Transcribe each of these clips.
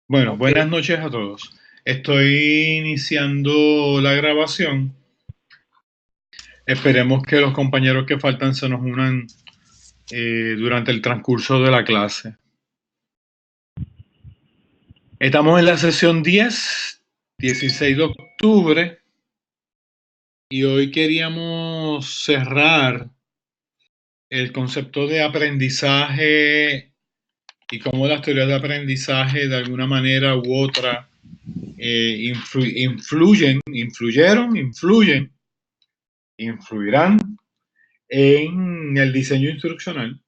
Bueno, Ok, buenas noches a todos. Estoy iniciando la grabación. Esperemos que los compañeros que faltan se nos unan durante el transcurso de la clase. Estamos en la sesión 10, 16 de octubre, y hoy queríamos cerrar el concepto de aprendizaje y cómo las teorías de aprendizaje de alguna manera u otra influirán en el diseño instruccional,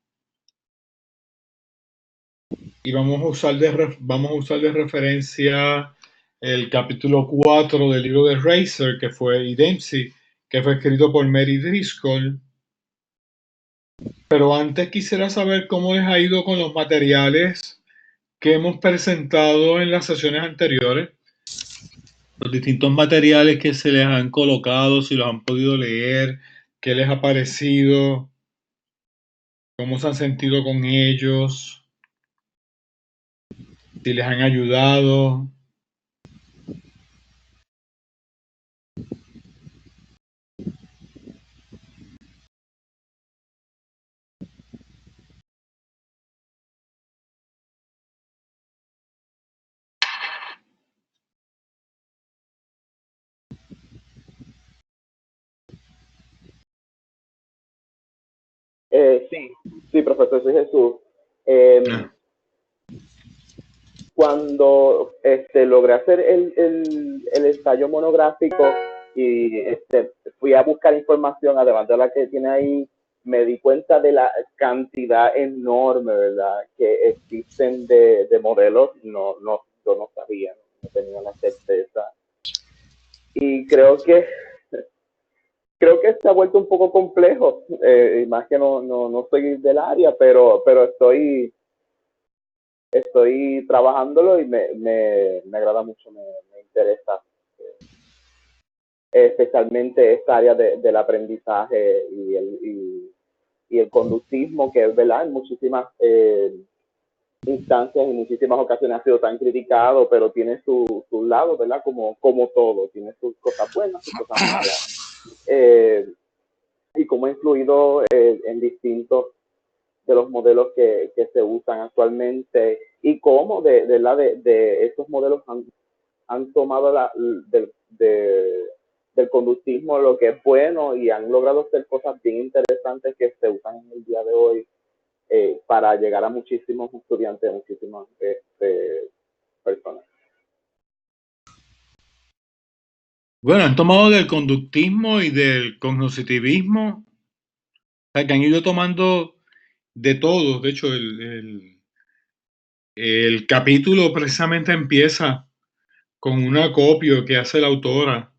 y vamos a usar de referencia el capítulo 4 del libro de Racer y Dempsey, que fue escrito por Mary Driscoll. Pero antes quisiera saber cómo les ha ido con los materiales que hemos presentado en las sesiones anteriores, los distintos materiales que se les han colocado, si los han podido leer, qué les ha parecido, cómo se han sentido con ellos, si les han ayudado. sí, sí, profesor, soy Jesús. Eh, Ah, Cuando logré hacer el ensayo monográfico y fui a buscar información, además de la que tiene ahí, me di cuenta de la cantidad enorme, ¿verdad?, que existen de modelos. Yo no sabía, no tenía la certeza. Y creo que se ha vuelto un poco complejo, y más que no soy del área, pero estoy trabajándolo y me agrada mucho, me interesa, especialmente esta área del aprendizaje y el conductismo, que es verdad, en muchísimas instancias y muchísimas ocasiones ha sido tan criticado, pero tiene su lado, ¿verdad? Como todo, tiene sus cosas buenas, sus cosas malas. Eh, y cómo ha influido en distintos de los modelos que se usan actualmente y cómo de estos modelos han tomado del conductismo lo que es bueno y han logrado hacer cosas bien interesantes que se usan en el día de hoy, para llegar a muchísimos estudiantes, muchísimas personas. bueno, han tomado del conductismo y del cognitivismo, o sea, que han ido tomando de todo. De hecho, el capítulo precisamente empieza con un acopio que hace la autora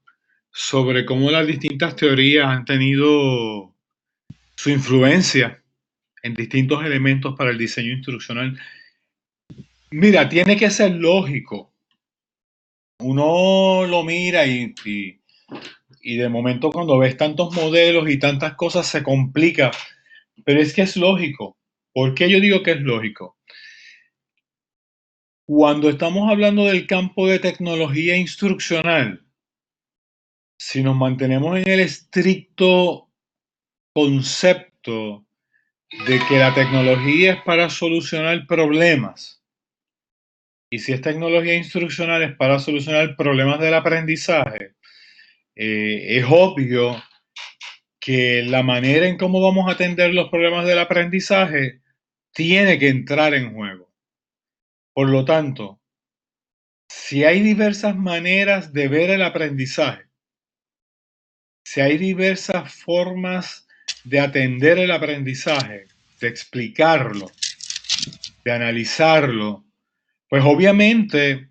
sobre cómo las distintas teorías han tenido su influencia en distintos elementos para el diseño instruccional. Mira, tiene que ser lógico. Uno lo mira y de momento cuando ves tantos modelos y tantas cosas se complica, pero es que es lógico. ¿Por qué yo digo que es lógico? Cuando estamos hablando del campo de tecnología instruccional, si nos mantenemos en el estricto concepto de que la tecnología es para solucionar problemas, y si es tecnología instruccional es para solucionar problemas del aprendizaje, es obvio que la manera en cómo vamos a atender los problemas del aprendizaje tiene que entrar en juego. Por lo tanto, si hay diversas maneras de ver el aprendizaje, si hay diversas formas de atender el aprendizaje, de explicarlo, de analizarlo, pues obviamente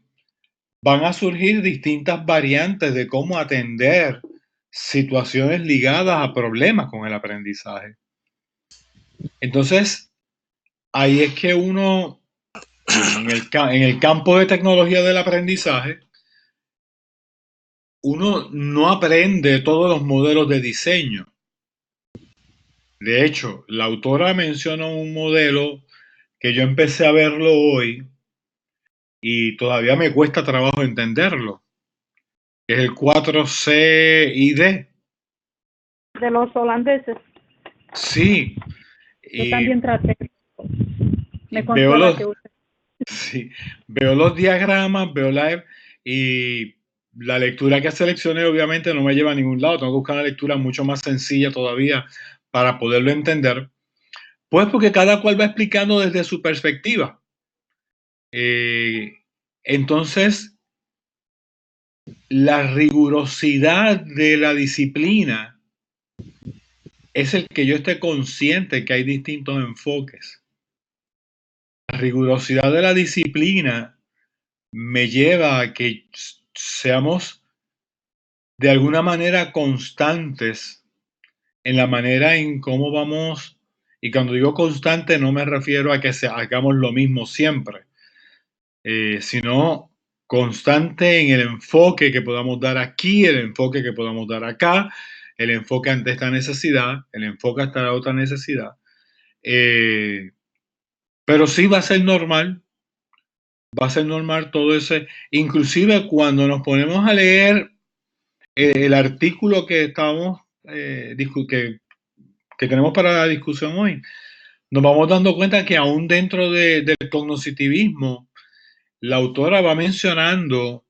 van a surgir distintas variantes de cómo atender situaciones ligadas a problemas con el aprendizaje. Entonces, ahí es que uno, en el campo de tecnología del aprendizaje, uno no aprende todos los modelos de diseño. De hecho, la autora menciona un modelo que yo empecé a verlo hoy y todavía me cuesta trabajo entenderlo. Es el 4CID. De los holandeses. Sí. Yo también traté. Me Veo consuela los, que usted. sí, veo los diagramas, veo y la lectura que seleccioné obviamente no me lleva a ningún lado. Tengo que buscar una lectura mucho más sencilla todavía para poderlo entender. Pues porque cada cual va explicando desde su perspectiva. Entonces, la rigurosidad de la disciplina es el que yo esté consciente que hay distintos enfoques. La rigurosidad de la disciplina me lleva a que seamos de alguna manera constantes en la manera en cómo vamos, y cuando digo constante no me refiero a que hagamos lo mismo siempre, sino constante en el enfoque que podamos dar aquí, el enfoque que podamos dar acá, el enfoque ante esta necesidad, el enfoque hasta la otra necesidad. Pero sí va a ser normal todo ese, inclusive cuando nos ponemos a leer el artículo que estamos que tenemos para la discusión hoy, nos vamos dando cuenta que aún dentro del cognitivismo, la autora va mencionando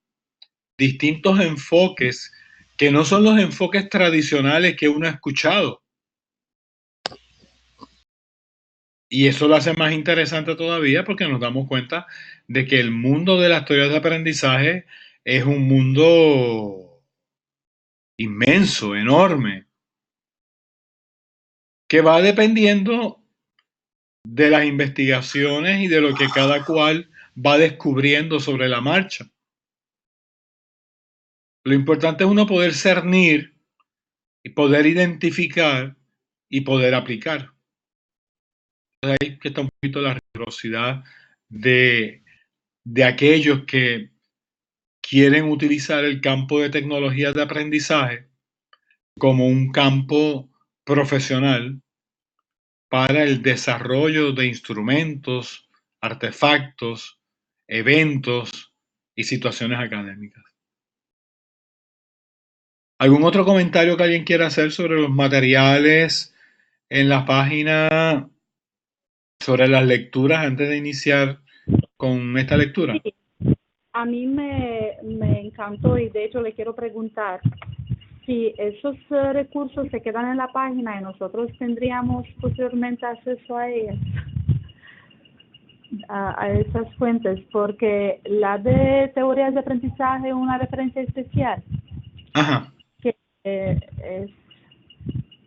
distintos enfoques que no son los enfoques tradicionales que uno ha escuchado. Y eso lo hace más interesante todavía porque nos damos cuenta de que el mundo de las teorías de aprendizaje es un mundo inmenso, enorme, que va dependiendo de las investigaciones y de lo que cada cual va descubriendo sobre la marcha. Lo importante es uno poder cernir y poder identificar y poder aplicar. Entonces ahí que está un poquito la rigurosidad de aquellos que quieren utilizar el campo de tecnologías de aprendizaje como un campo profesional para el desarrollo de instrumentos, artefactos, eventos y situaciones académicas. ¿Algún otro comentario que alguien quiera hacer sobre los materiales en la página, sobre las lecturas antes de iniciar con esta lectura? Sí, a mí me encantó y de hecho le quiero preguntar si esos recursos se quedan en la página y nosotros tendríamos posteriormente acceso a ellos, a esas fuentes, porque la de teorías de aprendizaje es una referencia especial. Ajá. Que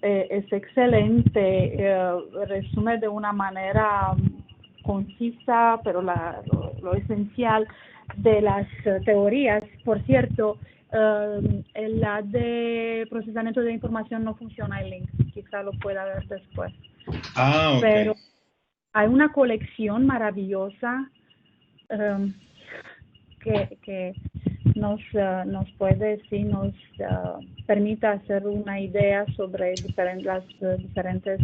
es excelente, resume de una manera concisa, pero lo esencial de las teorías. Por cierto, en la de procesamiento de información no funciona el link, quizá lo pueda ver después. Ah, ok. Pero hay una colección maravillosa que nos puede, sí, nos permite hacer una idea sobre las diferentes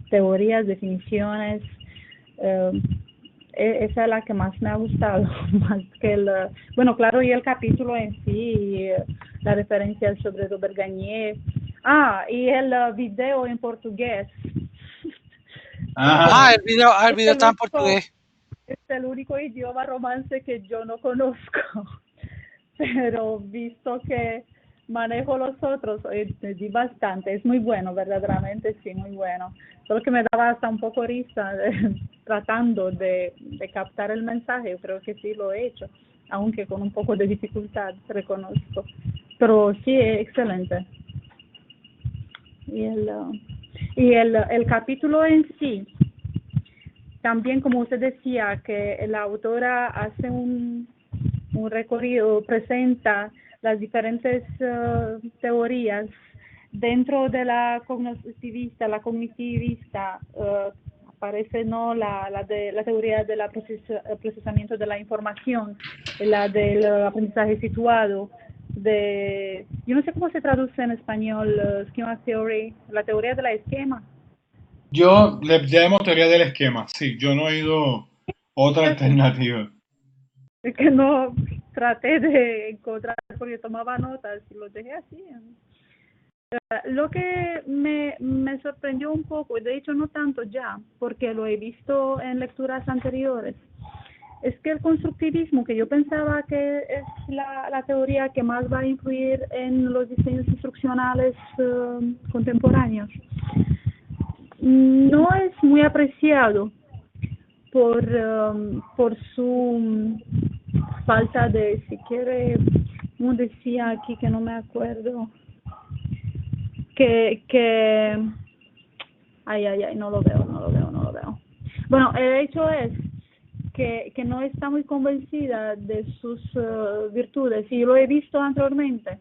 teorías, definiciones. Esa es la que más me ha gustado, más que bueno, claro, y el capítulo en sí, y, la referencia sobre Robert Garnier. Y el video en portugués. El video está en portugués. Es el único idioma romance que yo no conozco, pero visto que manejo los otros, di bastante. Es muy bueno, verdaderamente, sí, muy bueno. Solo que me daba hasta un poco risa tratando de captar el mensaje. Yo creo que sí lo he hecho, aunque con un poco de dificultad, reconozco. Pero sí, excelente. Y el capítulo en sí, también, como usted decía, que la autora hace un recorrido, presenta las diferentes teorías dentro de la cognitivista, aparece no la teoría del procesamiento de la información, la del aprendizaje situado, yo no sé cómo se traduce en español, schema theory, la teoría de la esquema. Yo le llamo teoría del esquema, sí, yo no he oído otra alternativa. Es que no traté de encontrar, porque tomaba notas y lo dejé así. Lo que me sorprendió un poco, de hecho no tanto ya, porque lo he visto en lecturas anteriores, es que el constructivismo, que yo pensaba que es la teoría que más va a influir en los diseños instruccionales contemporáneos, no es muy apreciado por su falta de, si quiere, como decía aquí que no me acuerdo, que ay, no lo veo. Bueno, el hecho es que no está muy convencida de sus virtudes, y lo he visto anteriormente,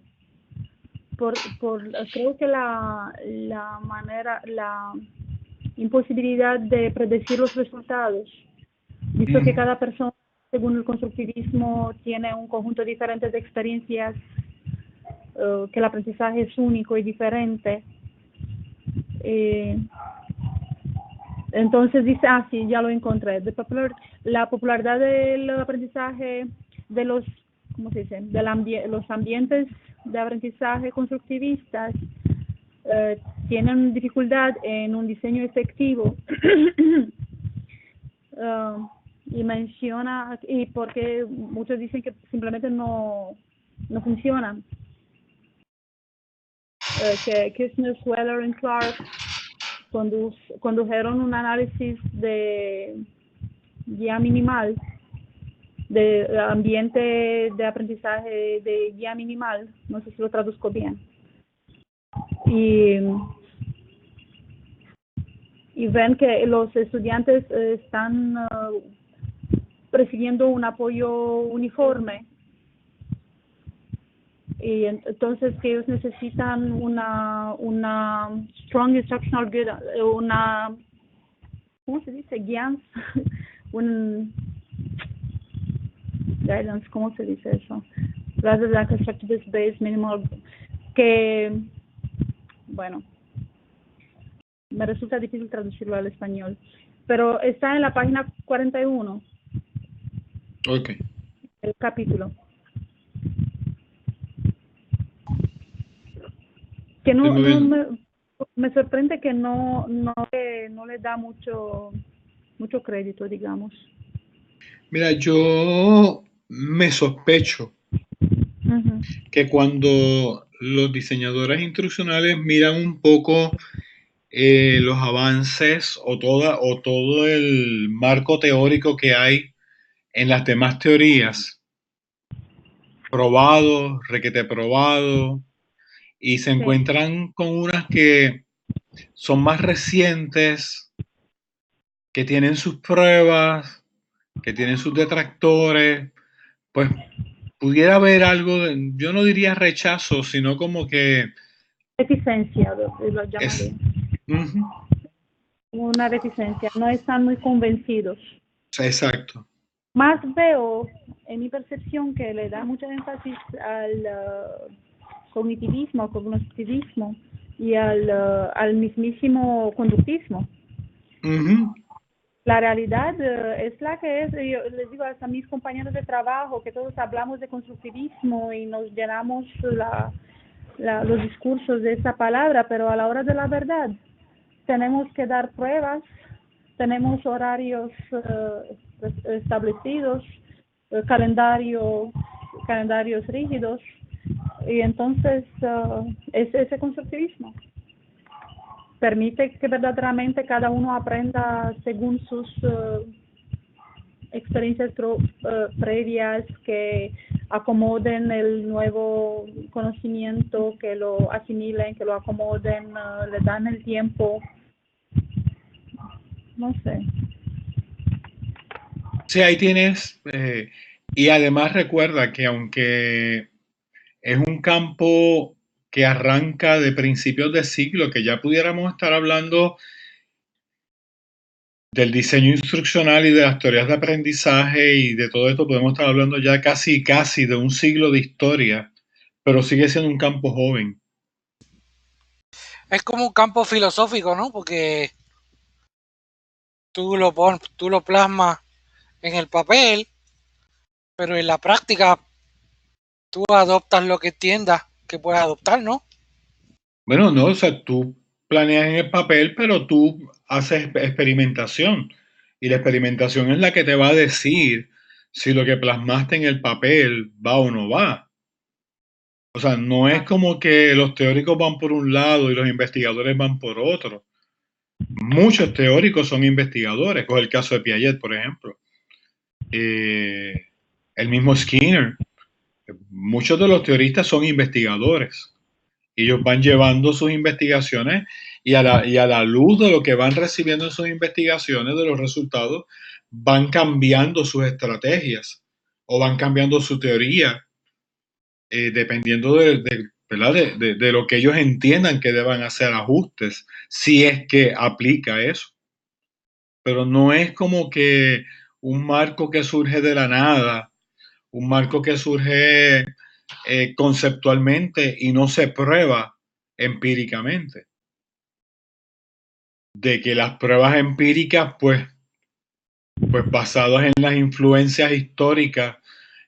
creo que la imposibilidad de predecir los resultados, visto que cada persona, según el constructivismo, tiene un conjunto diferente de experiencias, que el aprendizaje es único y diferente. Entonces dice, sí, ya lo encontré. La popularidad del aprendizaje de los, ¿cómo se dice? Los ambientes de aprendizaje constructivistas tienen dificultad en un diseño efectivo. Y menciona, y porque muchos dicen que simplemente no funcionan. Que Kirchner, Weller y Clark condujeron un análisis de guía minimal, de ambiente de aprendizaje de guía minimal, no sé si lo traduzco bien, y ven que los estudiantes están persiguiendo un apoyo uniforme, y entonces que ellos necesitan una strong instructional guidance, ¿cómo se dice? Guidance, un guidance, ¿cómo se dice eso? Rather than constructivist based minimal, que, bueno, me resulta difícil traducirlo al español, pero está en la página 41. Ok. El capítulo. Que no me sorprende que no le da mucho crédito, digamos. Mira, yo me sospecho que cuando los diseñadores instruccionales miran un poco los avances o todo el marco teórico que hay en las demás teorías, probado, requete probado, y se encuentran con unas que son más recientes, que tienen sus pruebas, que tienen sus detractores, pues pudiera haber algo, yo no diría rechazo, sino como que reticencia, lo llamaría. Una reticencia, no están muy convencidos. Exacto. Más veo en mi percepción que le da mucho énfasis al cognitivismo, cognitivismo y al mismísimo conductismo. La realidad es la que es. Yo les digo a mis compañeros de trabajo que todos hablamos de constructivismo y nos llenamos los discursos de esa palabra, pero a la hora de la verdad tenemos que dar pruebas, tenemos horarios establecidos, calendarios rígidos, y entonces es ese constructivismo. Permite que verdaderamente cada uno aprenda según sus experiencias previas, que acomoden el nuevo conocimiento, que lo asimilen, que lo acomoden, le dan el tiempo. No sé. Sí, ahí tienes, y además recuerda que aunque es un campo que arranca de principios de siglo, que ya pudiéramos estar hablando del diseño instruccional y de las teorías de aprendizaje y de todo esto, podemos estar hablando ya casi de un siglo de historia, pero sigue siendo un campo joven. Es como un campo filosófico, ¿no? Porque tú lo plasmas en el papel, pero en la práctica tú adoptas lo que entiendas que puedes adoptar, ¿no? Bueno, no, o sea, tú planeas en el papel, pero tú haces experimentación. Y la experimentación es la que te va a decir si lo que plasmaste en el papel va o no va. O sea, no es como que los teóricos van por un lado y los investigadores van por otro. Muchos teóricos son investigadores. Coge el caso de Piaget, por ejemplo. El mismo Skinner. Muchos de los teoristas son investigadores. Ellos van llevando sus investigaciones y a la luz de lo que van recibiendo en sus investigaciones, de los resultados, van cambiando sus estrategias o van cambiando su teoría, dependiendo de lo que ellos entiendan que deban hacer ajustes, si es que aplica eso. Pero no es como que un marco que surge de la nada, un marco que surge conceptualmente y no se prueba empíricamente. De que las pruebas empíricas, pues basadas en las influencias históricas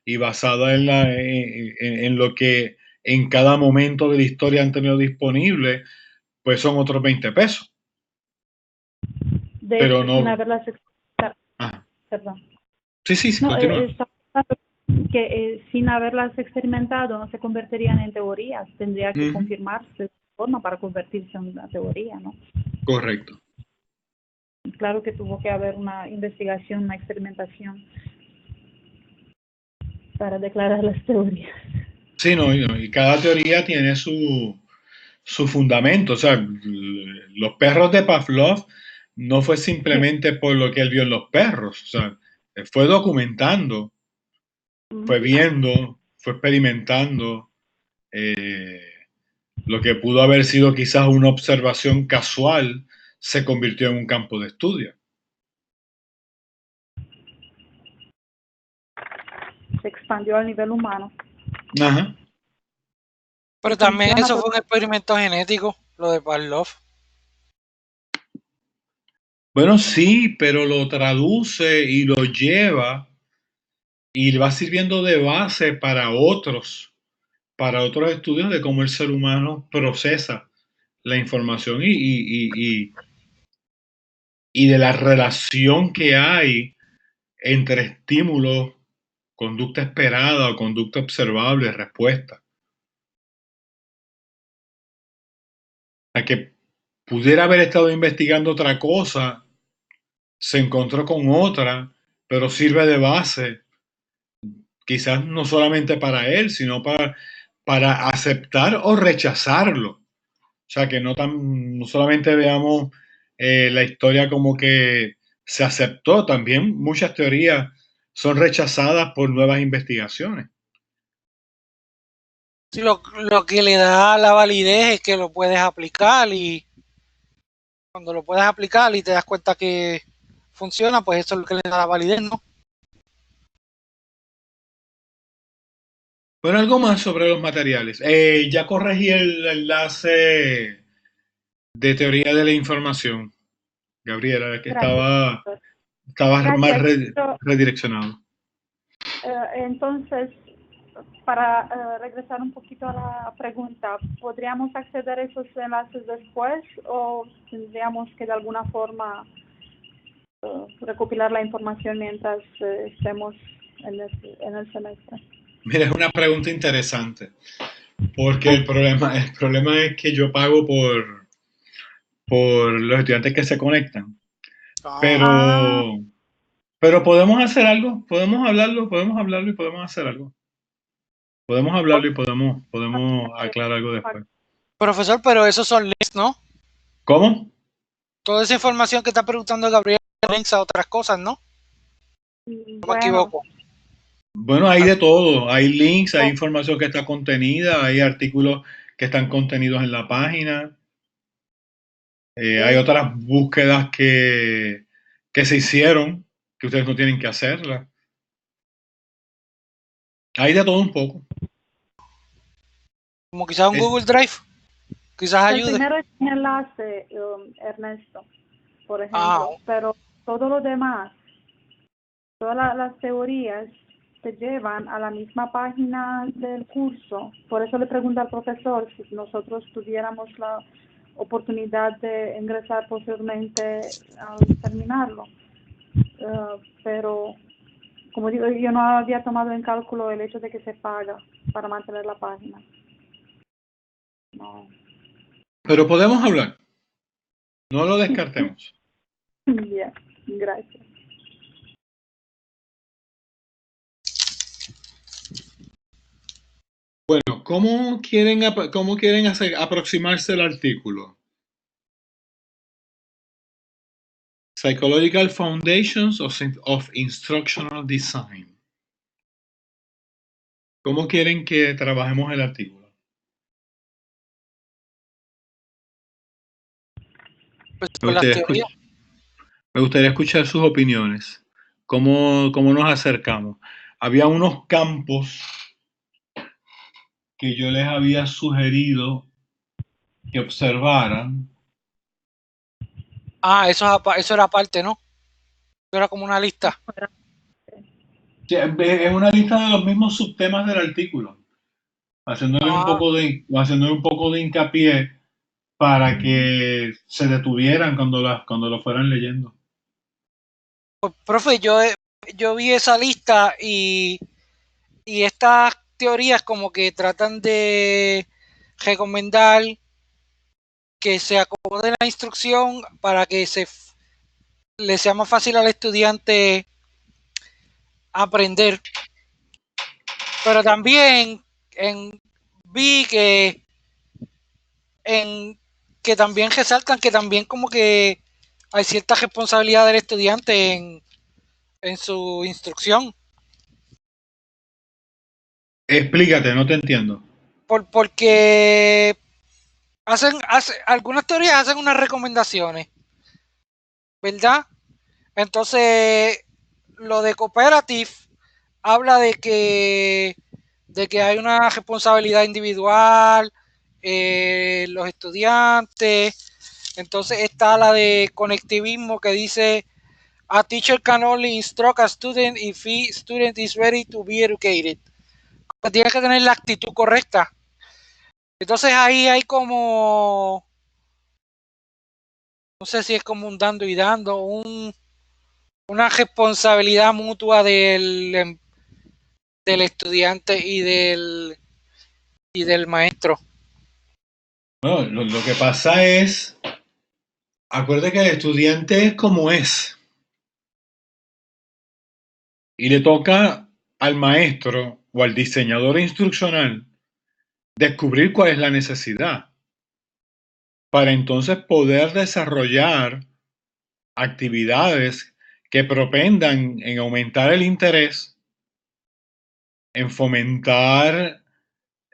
y basadas en lo que en cada momento de la historia han tenido disponible, pues son otros 20 pesos. De Pero hecho, no. sin haberlas experimentado. Ajá. Perdón. Sí, No, continúa. que sin haberlas experimentado no se convertirían en teorías, tendría que confirmarse de forma para convertirse en una teoría, ¿no? Correcto. Claro que tuvo que haber una investigación, una experimentación para declarar las teorías. Sí, no, y cada teoría tiene su fundamento. O sea, los perros de Pavlov no fue simplemente por lo que él vio en los perros. O sea, fue documentando, fue viendo, fue experimentando. Lo que pudo haber sido quizás una observación casual se convirtió en un campo de estudio. Se expandió al nivel humano. Ajá. Pero también eso fue un experimento genético, lo de Pavlov. Bueno, sí, pero lo traduce y lo lleva y va sirviendo de base para otros estudios de cómo el ser humano procesa la información y de la relación que hay entre estímulos, conducta esperada o conducta observable, respuesta. A que pudiera haber estado investigando otra cosa, se encontró con otra, pero sirve de base, quizás no solamente para él, sino para aceptar o rechazarlo. O sea, que no solamente veamos la historia como que se aceptó, también muchas teorías son rechazadas por nuevas investigaciones. Sí, lo que le da la validez es que lo puedes aplicar y cuando lo puedes aplicar y te das cuenta que funciona, pues eso es lo que le da la validez, ¿no? Bueno, algo más sobre los materiales. Ya corregí el enlace de teoría de la información, Gabriela, que estaba mal redireccionado. Entonces, para regresar un poquito a la pregunta, ¿podríamos acceder a esos enlaces después o tendríamos que de alguna forma recopilar la información mientras estemos en el semestre? Mira, es una pregunta interesante, porque el problema es que yo pago por los estudiantes que se conectan, pero podemos hacer algo, podemos hablarlo y podemos hacer algo. Podemos hablarlo y podemos aclarar algo después. Profesor, pero esos son links, ¿no? ¿Cómo? Toda esa información que está preguntando Gabriel links a otras cosas, ¿no? No me equivoco. Bueno, hay de todo. Hay links, hay información que está contenida, hay artículos que están contenidos en la página. Hay otras búsquedas que se hicieron, que ustedes no tienen que hacerlas. Hay de todo un poco. Como quizás un Google Drive, quizás ayude. El primero es un enlace, Ernesto, por ejemplo, pero todo lo demás, todas las teorías te llevan a la misma página del curso. Por eso le pregunto al profesor si nosotros tuviéramos la oportunidad de ingresar posteriormente al terminarlo. Pero, como digo, yo no había tomado en cálculo el hecho de que se paga para mantener la página. No. Pero podemos hablar. No lo descartemos. Bien, gracias. Bueno, ¿cómo quieren aproximarse al artículo? Psychological Foundations of Instructional Design. ¿Cómo quieren que trabajemos el artículo? Pues con las teorías. Me gustaría escuchar sus opiniones. ¿Cómo nos acercamos? Había unos campos que yo les había sugerido que observaran. Eso era aparte, ¿no? Eso era como una lista. Es una lista de los mismos subtemas del artículo, haciéndole un poco de hincapié para que se detuvieran cuando lo fueran leyendo. Pues, profe, yo vi esa lista y estas teorías como que tratan de recomendar que se acomode la instrucción para que le sea más fácil al estudiante aprender. Pero también vi que también resaltan que también como que hay cierta responsabilidad del estudiante en su instrucción. Explícate, no te entiendo. Porque algunas teorías hacen unas recomendaciones, ¿verdad? Entonces, lo de cooperative habla de que hay una responsabilidad individual, los estudiantes. Entonces está la de conectivismo que dice a teacher can only instruct a student if the student is ready to be educated. Tiene que tener la actitud correcta. Entonces ahí hay como, no sé si es como un dando y dando, una responsabilidad mutua del estudiante y del maestro. Bueno, lo que pasa es, acuérdate que el estudiante es como es. Y le toca al maestro o al diseñador instruccional descubrir cuál es la necesidad para entonces poder desarrollar actividades que propendan en aumentar el interés, en fomentar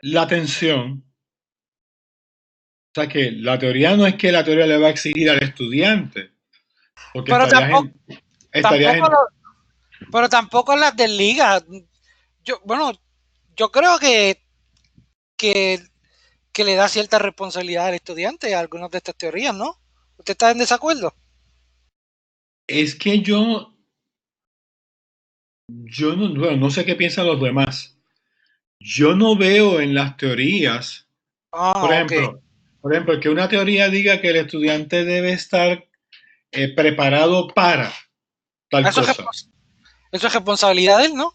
la atención. O sea que la teoría no es que la teoría le va a exigir al estudiante, porque Pero tampoco las desliga. Yo creo que le da cierta responsabilidad al estudiante a algunas de estas teorías, ¿no? ¿Usted está en desacuerdo? Es que yo no sé qué piensan los demás. Yo no veo en las teorías, por Okay. ejemplo, que una teoría diga que el estudiante debe estar preparado para tal cosa. Eso es responsabilidad de él, ¿no?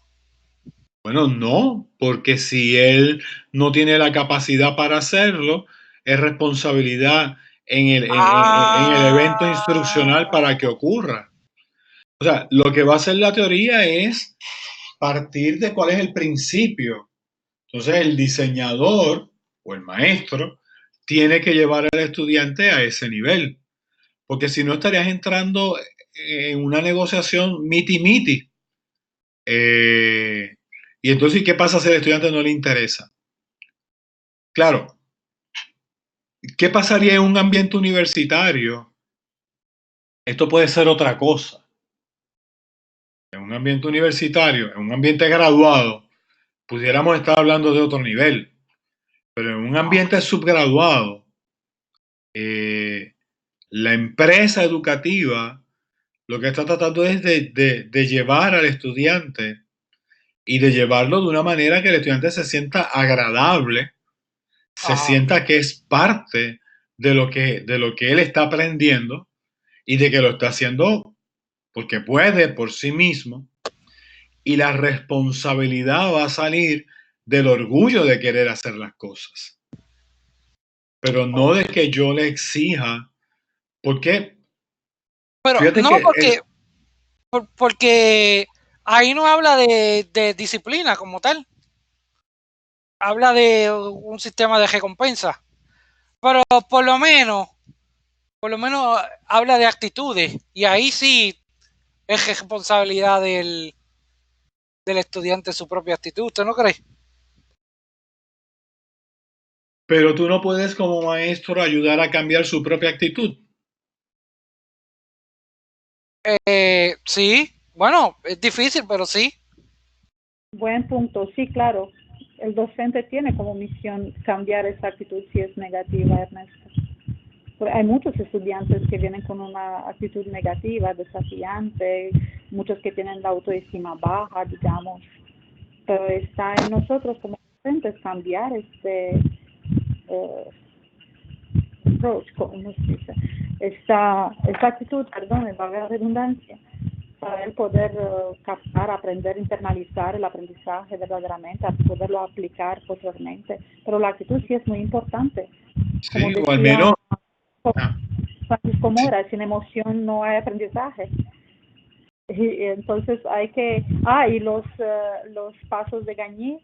Bueno, no, porque si él no tiene la capacidad para hacerlo, es responsabilidad en el evento instruccional para que ocurra. O sea, lo que va a hacer la teoría es partir de cuál es el principio. Entonces, el diseñador o el maestro tiene que llevar al estudiante a ese nivel, porque si no estarías entrando en una negociación miti-miti. Y entonces, ¿qué pasa si al estudiante no le interesa? Claro, ¿qué pasaría en un ambiente universitario? Esto puede ser otra cosa. En un ambiente universitario, en un ambiente graduado, pudiéramos estar hablando de otro nivel. Pero en un ambiente subgraduado, la empresa educativa Lo que está tratando es de llevar al estudiante y de llevarlo de una manera que el estudiante se sienta agradable, se Ajá. sienta que es parte de lo que él está aprendiendo y de que lo está haciendo porque puede por sí mismo, y la responsabilidad va a salir del orgullo de querer hacer las cosas, pero no de que yo le exija, porque Pero fíjate no, que porque ahí no habla de disciplina como tal. Habla de un sistema de recompensa. Pero por lo menos habla de actitudes. Y ahí sí es responsabilidad del estudiante su propia actitud. ¿Usted no cree? pero tú no puedes como maestro ayudar a cambiar su propia actitud. Sí, bueno, es difícil, pero sí. Buen punto, sí, claro. El docente tiene como misión cambiar esa actitud si es negativa, Ernesto. Pero hay muchos estudiantes que vienen con una actitud negativa, desafiante, muchos que tienen la autoestima baja, digamos. Pero está en nosotros como docentes cambiar approach, ¿cómo se dice? Esta actitud, perdón, valga la redundancia, para él poder captar, aprender, internalizar el aprendizaje verdaderamente, poderlo aplicar posteriormente. Pero la actitud sí es muy importante. Como Sí, o al decía menos, ah, Francisco sí, Mora, sin emoción no hay aprendizaje. Y entonces hay que, y los pasos de Gagné,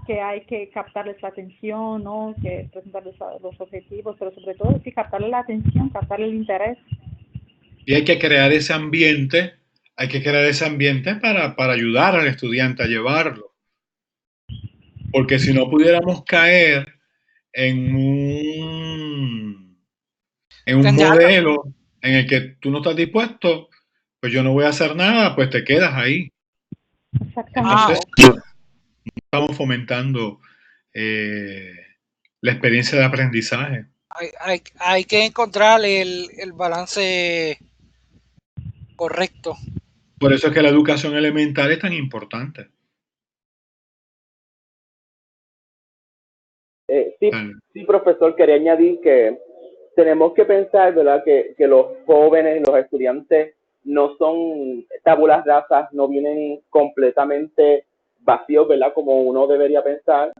que hay que captarles la atención, ¿no? Que presentarles los objetivos, pero sobre todo sí captarle la atención, captarle el interés. y hay que crear ese ambiente, hay que crear ese ambiente para ayudar al estudiante a llevarlo, porque si no pudiéramos caer en un Endejarlo. modelo en el que tú no estás dispuesto, pues yo no voy a hacer nada, pues te quedas ahí. Ah, Entonces, Exactamente. estamos fomentando eh, la experiencia de aprendizaje. hay que encontrar el balance correcto. Por eso es que la educación elemental es tan importante. Sí, Tal. sí, profesor, quería añadir que tenemos que pensar, ¿verdad?, que los jóvenes, los estudiantes no son tabulas rasas, no vienen completamente vacíos, ¿verdad?, como uno debería pensar.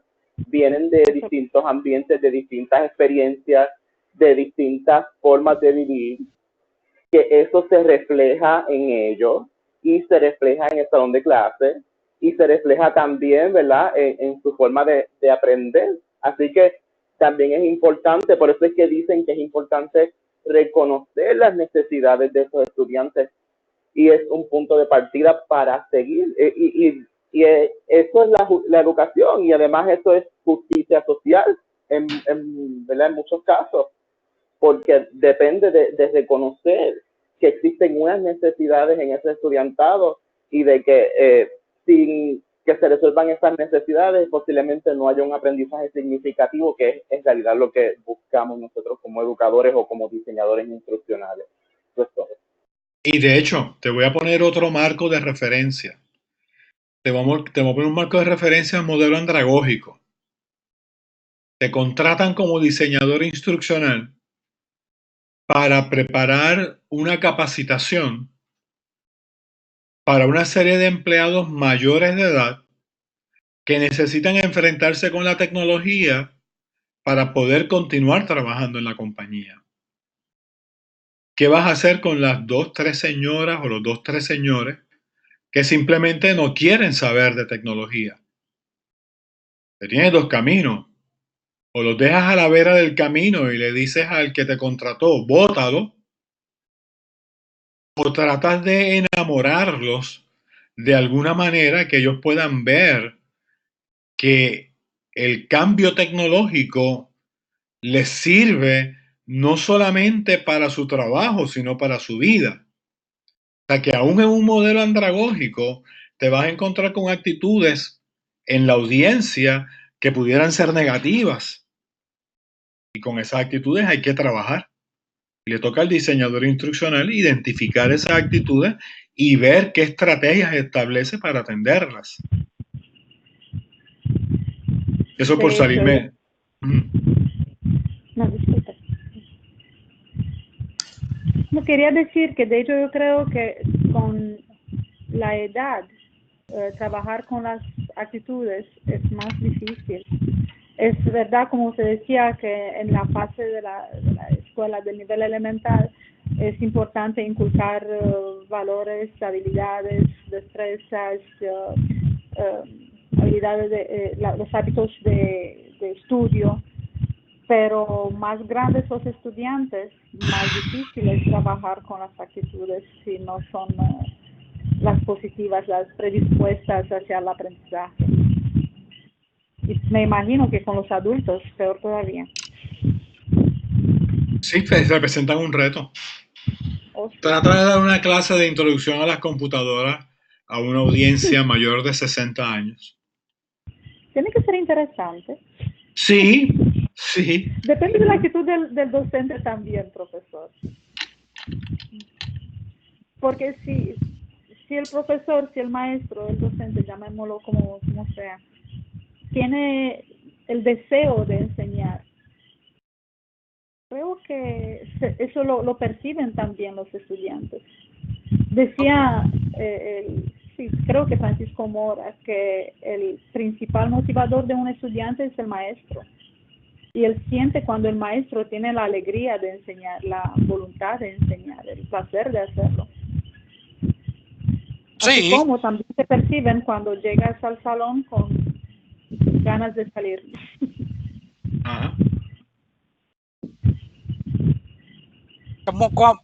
Vienen de distintos ambientes, de distintas experiencias, de distintas formas de vivir, que eso se refleja en ellos y se refleja en el salón de clase y se refleja también, ¿verdad?, en su forma de aprender. Así que también es importante, por eso es que dicen que es importante reconocer las necesidades de esos estudiantes y es un punto de partida para seguir. Eso es la educación y además eso es justicia social ¿verdad?, en muchos casos, porque depende de reconocer que existen unas necesidades en ese estudiantado y de que sin que se resuelvan esas necesidades posiblemente no haya un aprendizaje significativo, que es en realidad lo que buscamos nosotros como educadores o como diseñadores instruccionales. Eso es todo. Y de hecho, te voy a poner otro marco de referencia. Te voy a poner un marco de referencia al modelo andragógico. Te contratan como diseñador instruccional para preparar una capacitación para una serie de empleados mayores de edad que necesitan enfrentarse con la tecnología para poder continuar trabajando en la compañía. ¿Qué vas a hacer con las 2, 3 señoras o los 2, 3 señores que simplemente no quieren saber de tecnología? Te tienes dos caminos. O los dejas a la vera del camino y le dices al que te contrató, bótalo, o tratas de enamorarlos de alguna manera que ellos puedan ver que el cambio tecnológico les sirve no solamente para su trabajo, sino para su vida. O sea que aún en un modelo andragógico te vas a encontrar con actitudes en la audiencia que pudieran ser negativas. Y con esas actitudes hay que trabajar. Le toca al diseñador instruccional identificar esas actitudes y ver qué estrategias establece para atenderlas. Eso por salirme. No, disculpe. No, quería decir que de hecho yo creo que con la edad trabajar con las actitudes es más difícil. Es verdad, como se decía, que en la fase de la escuela del nivel elemental es importante inculcar valores, habilidades, destrezas, habilidades los hábitos de estudio, pero más grandes los estudiantes, más difícil es trabajar con las actitudes si no son las positivas, las predispuestas hacia el aprendizaje. Y me imagino que con los adultos, peor todavía. Sí, representan un reto. Trata de dar una clase de introducción a las computadoras a una audiencia mayor de 60 años. Tiene que ser interesante. Sí, sí. Depende de la actitud del docente también, profesor. Porque si el profesor, si el maestro, el docente, llamémoslo como sea, tiene el deseo de enseñar, creo que eso lo perciben también los estudiantes. Decía, sí, creo que Francisco Mora, que el principal motivador de un estudiante es el maestro. Y él siente cuando el maestro tiene la alegría de enseñar, la voluntad de enseñar, el placer de hacerlo. Así Sí. como también se perciben cuando llegas al salón con ganas de salir. Ajá.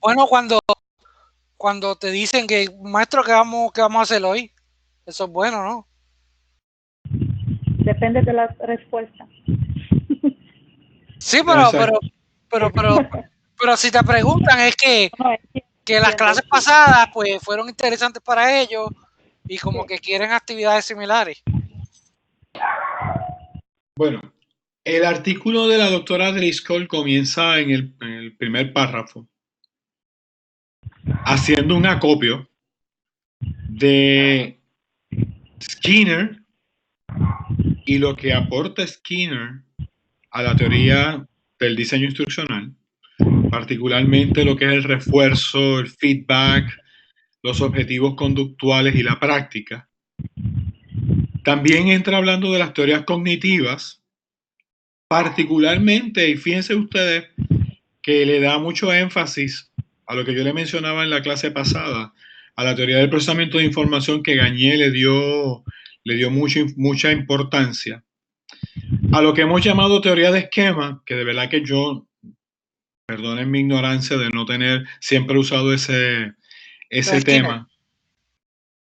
Bueno, cuando te dicen que, maestro, ¿qué vamos a hacer hoy? Eso es bueno, ¿no? Depende de la respuesta. Sí, pero si te preguntan es que las clases pasadas pues fueron interesantes para ellos y como que quieren actividades similares. Bueno, el artículo de la doctora Driscoll comienza en el primer párrafo haciendo un acopio de Skinner y lo que aporta Skinner a la teoría del diseño instruccional, particularmente lo que es el refuerzo, el feedback, los objetivos conductuales y la práctica. También entra hablando de las teorías cognitivas, particularmente, y fíjense ustedes que le da mucho énfasis a lo que yo le mencionaba en la clase pasada, a la teoría del procesamiento de información que Gagné le dio mucha importancia. A lo que hemos llamado teoría de esquema, que de verdad que yo, perdonen mi ignorancia de no tener siempre usado ese tema.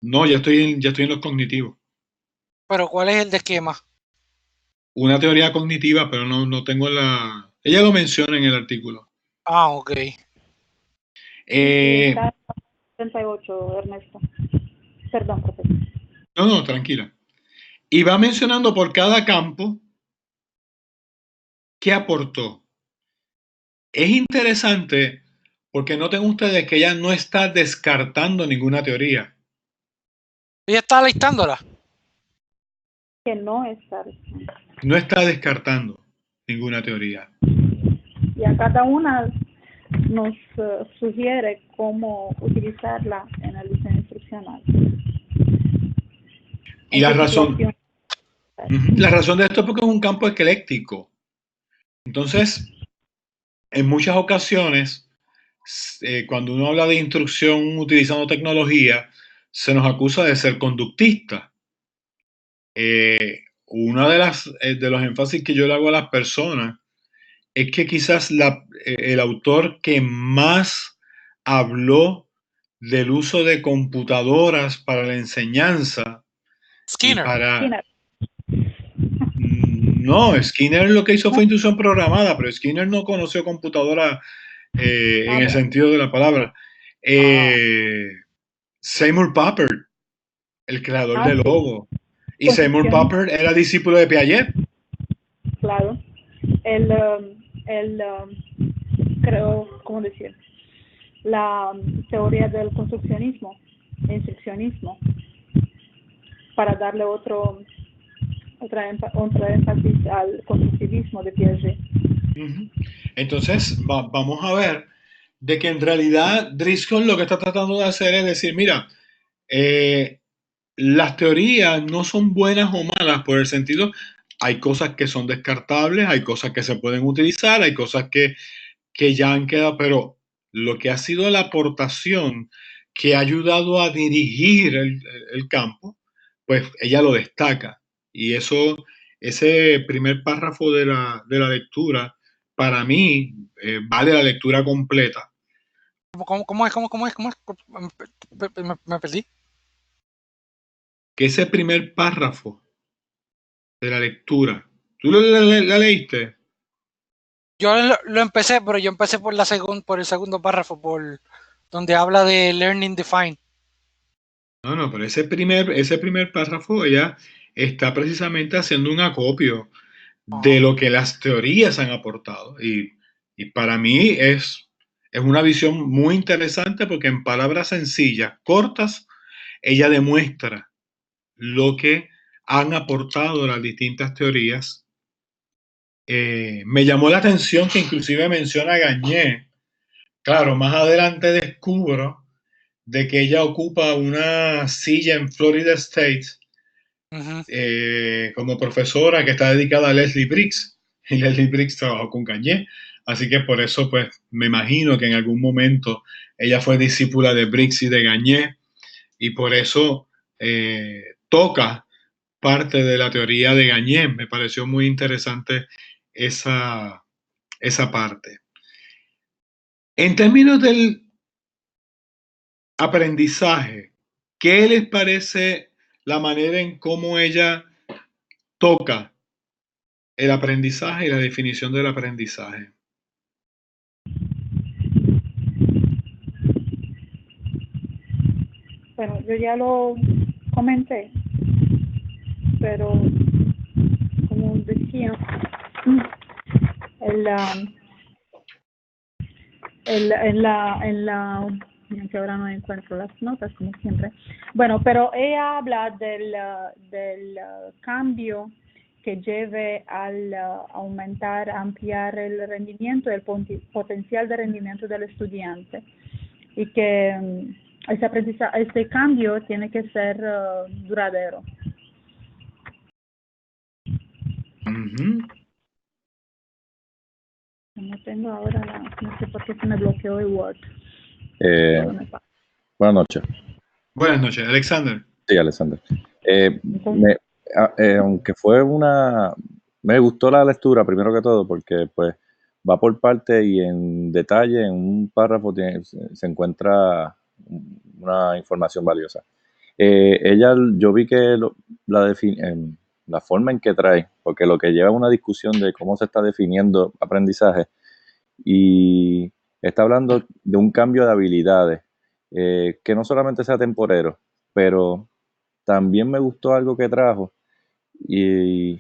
No, ya estoy en los cognitivos. ¿Pero cuál es el de esquema? Una teoría cognitiva, pero no tengo la... Ella lo menciona en el artículo. Ah, ok. Está 38, Ernesto. Perdón, profesor. No, tranquila. Y va mencionando por cada campo qué aportó. Es interesante porque noten ustedes que ella no está descartando ninguna teoría. ¿Ella está listándola? Que no está. No está descartando ninguna teoría. Y a cada una nos sugiere cómo utilizarla en el diseño instruccional. Y la razón de esto es porque es un campo ecléctico. Entonces, en muchas ocasiones, cuando uno habla de instrucción utilizando tecnología, se nos acusa de ser conductista. Una de los énfasis que yo le hago a las personas es que quizás el autor que más habló del uso de computadoras para la enseñanza Skinner. No, Skinner lo que hizo fue instrucción programada, pero Skinner no conoció computadora en el sentido de la palabra. Seymour Papert, el creador de Logo. Y Seymour Papert era discípulo de Piaget. Claro. Él creo, ¿cómo decir? La teoría del construccionismo, instruccionismo, para darle otra énfasis al constructivismo de Piaget. Entonces, vamos a ver de que en realidad Driscoll lo que está tratando de hacer es decir, mira, las teorías no son buenas o malas por el sentido, hay cosas que son descartables, hay cosas que se pueden utilizar, hay cosas que ya han quedado, pero lo que ha sido la aportación que ha ayudado a dirigir el campo, pues ella lo destaca. Y eso, ese primer párrafo de la lectura, para mí, vale la lectura completa. ¿Cómo es? Me perdí. Que ese primer párrafo de la lectura, ¿tú la leíste? Yo lo empecé, pero yo empecé por el segundo párrafo, por donde habla de Learning Define. No, pero ese primer párrafo ella está precisamente haciendo un acopio de lo que las teorías han aportado. Y para mí es una visión muy interesante porque en palabras sencillas, cortas, ella demuestra lo que han aportado las distintas teorías. Me llamó la atención que inclusive menciona a Gagné. Claro, más adelante descubro de que ella ocupa una silla en Florida State como profesora que está dedicada a Leslie Briggs, y Leslie Briggs trabajó con Gagné, así que por eso pues me imagino que en algún momento ella fue discípula de Briggs y de Gagné, y por eso toca parte de la teoría de Gagné. Me pareció muy interesante esa parte. En términos del aprendizaje, ¿qué les parece la manera en cómo ella toca el aprendizaje y la definición del aprendizaje? Bueno, yo ya lo comenté, pero como decía, que ahora no encuentro las notas como siempre. Bueno, pero ella habla del cambio que lleve al aumentar, ampliar el rendimiento, el potencial de rendimiento del estudiante, y que ese cambio tiene que ser duradero. No tengo ahora, no sé por qué se me bloqueó el Word. Buenas noches. Buenas noches, Alexander. Sí, Alexander. Aunque fue me gustó la lectura primero que todo porque pues va por parte y en detalle en un párrafo se encuentra una información valiosa. Yo vi que la forma en que trae, porque lo que lleva a una discusión de cómo se está definiendo aprendizaje y está hablando de un cambio de habilidades que no solamente sea temporero, pero también me gustó algo que trajo y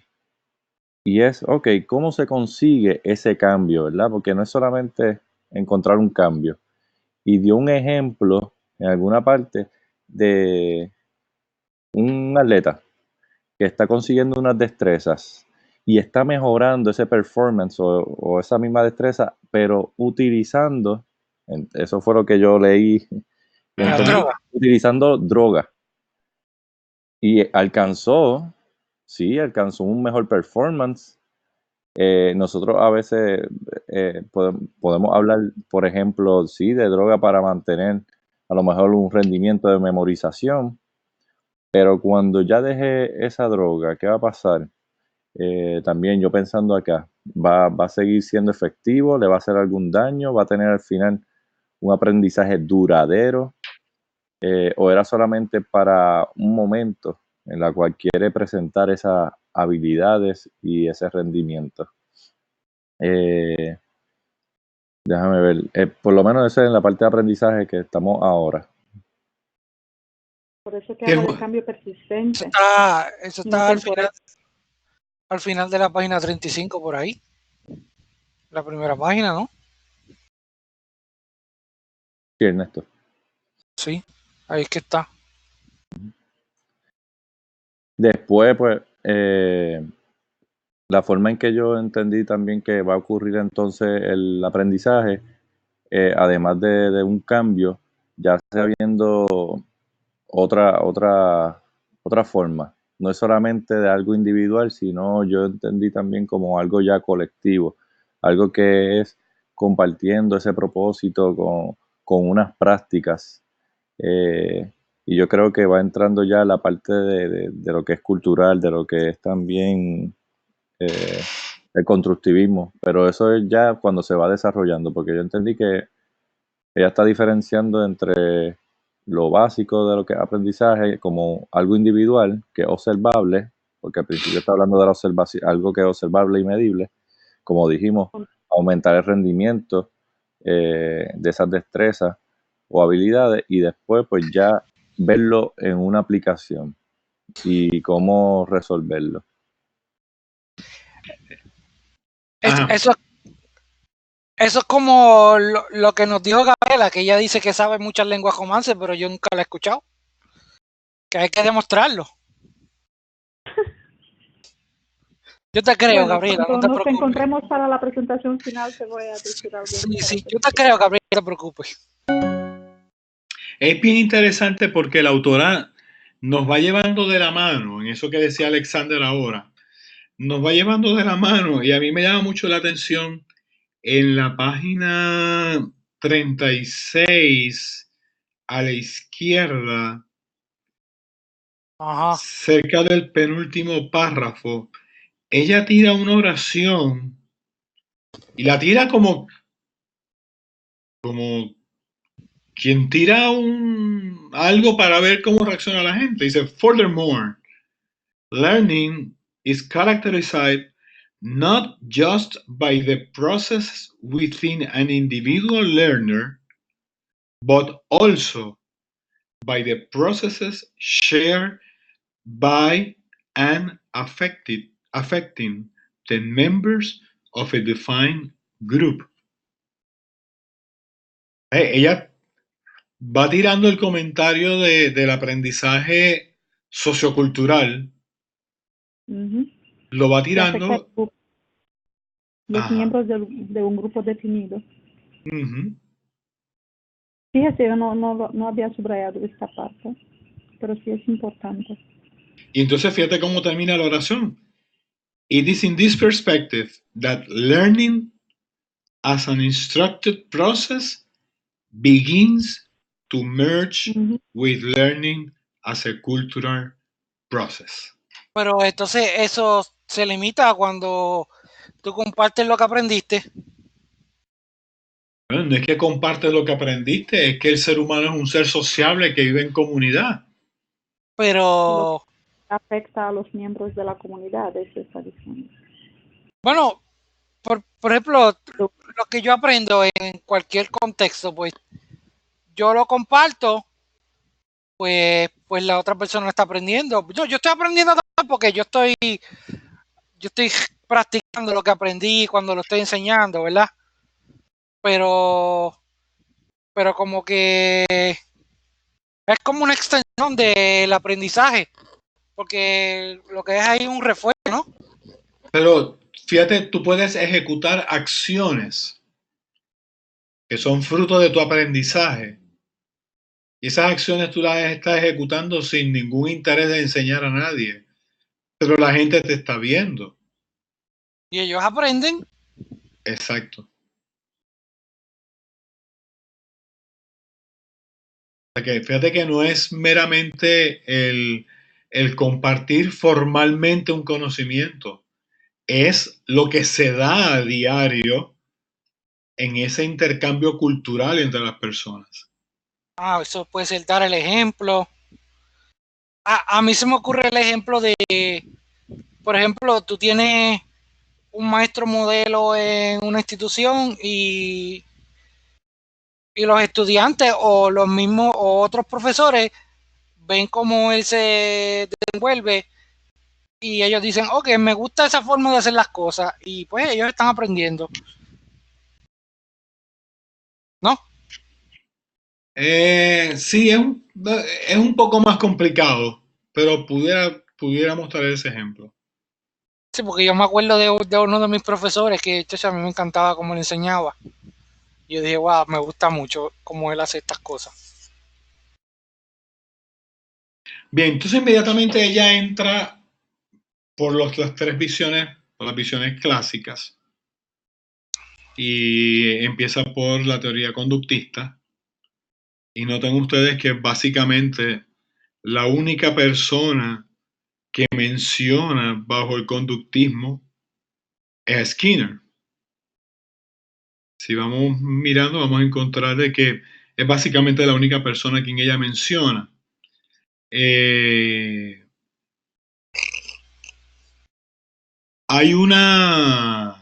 es, ok, ¿cómo se consigue ese cambio, verdad? Porque no es solamente encontrar un cambio. Y dio un ejemplo en alguna parte de un atleta que está consiguiendo unas destrezas y está mejorando ese performance o esa misma destreza, pero utilizando, eso fue lo que yo leí, utilizando droga. Y alcanzó un mejor performance. Nosotros a veces podemos hablar, por ejemplo, sí, de droga para mantener a lo mejor un rendimiento de memorización, pero cuando ya deje esa droga, ¿qué va a pasar? También yo pensando acá, ¿va a seguir siendo efectivo? ¿Le va a hacer algún daño? ¿Va a tener al final un aprendizaje duradero? ¿O era solamente para un momento en la cual quiere presentar esas habilidades y ese rendimiento? Déjame ver, por lo menos eso es en la parte de aprendizaje que estamos ahora. Por eso que habla de cambio persistente. Eso está al final de la página 35 por ahí. La primera página, ¿no? Sí, Ernesto. Sí, ahí es que está. Después, pues, la forma en que yo entendí también que va a ocurrir entonces el aprendizaje, además de un cambio, ya está viendo otra forma. No es solamente de algo individual, sino yo entendí también como algo ya colectivo, algo que es compartiendo ese propósito con unas prácticas. Y yo creo que va entrando ya la parte de lo que es cultural, de lo que es también el constructivismo, pero eso es ya cuando se va desarrollando, porque yo entendí que ella está diferenciando entre lo básico de lo que es aprendizaje como algo individual, que es observable, porque al principio está hablando de la observación, algo que es observable y medible, como dijimos, aumentar el rendimiento de esas destrezas o habilidades y después pues ya verlo en una aplicación y cómo resolverlo. Eso es como lo que nos dijo Gabriela, que ella dice que sabe muchas lenguas romances, pero yo nunca la he escuchado. Que hay que demostrarlo. Yo te creo, Bueno, Gabriela, no cuando te nos preocupes. encontremos para la presentación final te voy a decir algo Sí, diferente. yo te creo, Gabriela, no te preocupes. Es bien interesante porque la autora nos va llevando de la mano, en eso que decía Alexander ahora, nos va llevando de la mano y a mí me llama mucho la atención en la página 36 a la izquierda, Ajá. cerca del penúltimo párrafo, ella tira una oración y la tira como quien tira algo para ver cómo reacciona la gente. Dice, furthermore, learning is characterized not just by the process within an individual learner, but also by the processes shared by and affecting the members of a defined group. Ella va tirando el comentario del aprendizaje sociocultural, lo va Que afecta tirando. los Ajá. miembros de un grupo definido. Uh-huh. Fíjate, yo no había subrayado esta parte, pero sí es importante. Y entonces fíjate cómo termina la oración. It is in this perspective that learning as an instructed process begins to merge with learning as a cultural process. Pero entonces eso se limita a cuando tú compartes lo que aprendiste. Bueno, no es que compartes lo que aprendiste, es que el ser humano es un ser sociable que vive en comunidad. Pero afecta a los miembros de la comunidad, eso está diciendo. Bueno, por ejemplo, lo que yo aprendo en cualquier contexto, pues yo lo comparto, pues la otra persona está aprendiendo. Yo estoy aprendiendo también porque yo estoy practicando lo que aprendí cuando lo estoy enseñando, ¿verdad? Pero como que es como una extensión del aprendizaje, porque lo que es ahí un refuerzo, ¿no? Pero fíjate, tú puedes ejecutar acciones que son fruto de tu aprendizaje. Y esas acciones tú las estás ejecutando sin ningún interés de enseñar a nadie. Pero la gente te está viendo. Y ellos aprenden. Exacto. O sea que fíjate que no es meramente el compartir formalmente un conocimiento. Es lo que se da a diario en ese intercambio cultural entre las personas. Eso puede ser dar el ejemplo. A mí se me ocurre el ejemplo de, por ejemplo, tú tienes un maestro modelo en una institución y los estudiantes o los mismos o otros profesores ven cómo él se desenvuelve y ellos dicen, ok, me gusta esa forma de hacer las cosas y pues ellos están aprendiendo, ¿no? Sí, es un poco más complicado, pero pudiera mostrar ese ejemplo. Sí, porque yo me acuerdo de uno de mis profesores que a mí me encantaba cómo le enseñaba. Y yo dije, wow, me gusta mucho cómo él hace estas cosas. Bien, entonces inmediatamente ella entra por las tres visiones, por las visiones clásicas, y empieza por la teoría conductista. Y noten ustedes que básicamente la única persona que menciona bajo el conductismo es Skinner. Si vamos mirando, vamos a encontrar de que es básicamente la única persona a quien ella menciona. Hay una...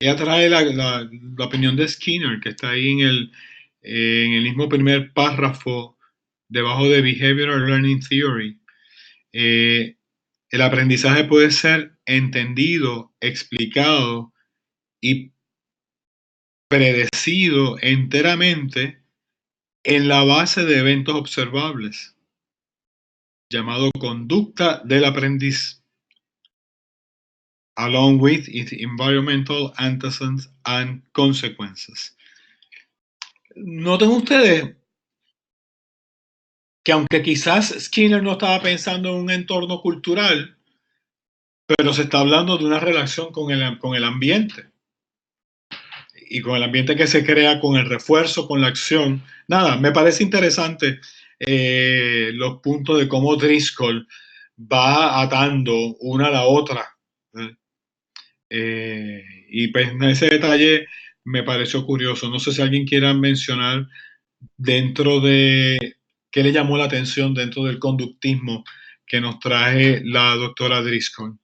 Ella trae la opinión de Skinner, que está ahí en el mismo primer párrafo debajo de Behavioral Learning Theory. El aprendizaje puede ser entendido, explicado y predecido enteramente en la base de eventos observables, llamado conducta del aprendiz, along with its environmental antecedents and consequences. Noten ustedes que aunque quizás Skinner no estaba pensando en un entorno cultural, pero se está hablando de una relación con el ambiente. Y con el ambiente que se crea, con el refuerzo, con la acción. Nada, me parece interesante los puntos de cómo Driscoll va atando una a la otra. Y pues ese detalle me pareció curioso. No sé si alguien quiera mencionar dentro de qué le llamó la atención dentro del conductismo que nos trae la doctora Driscoll.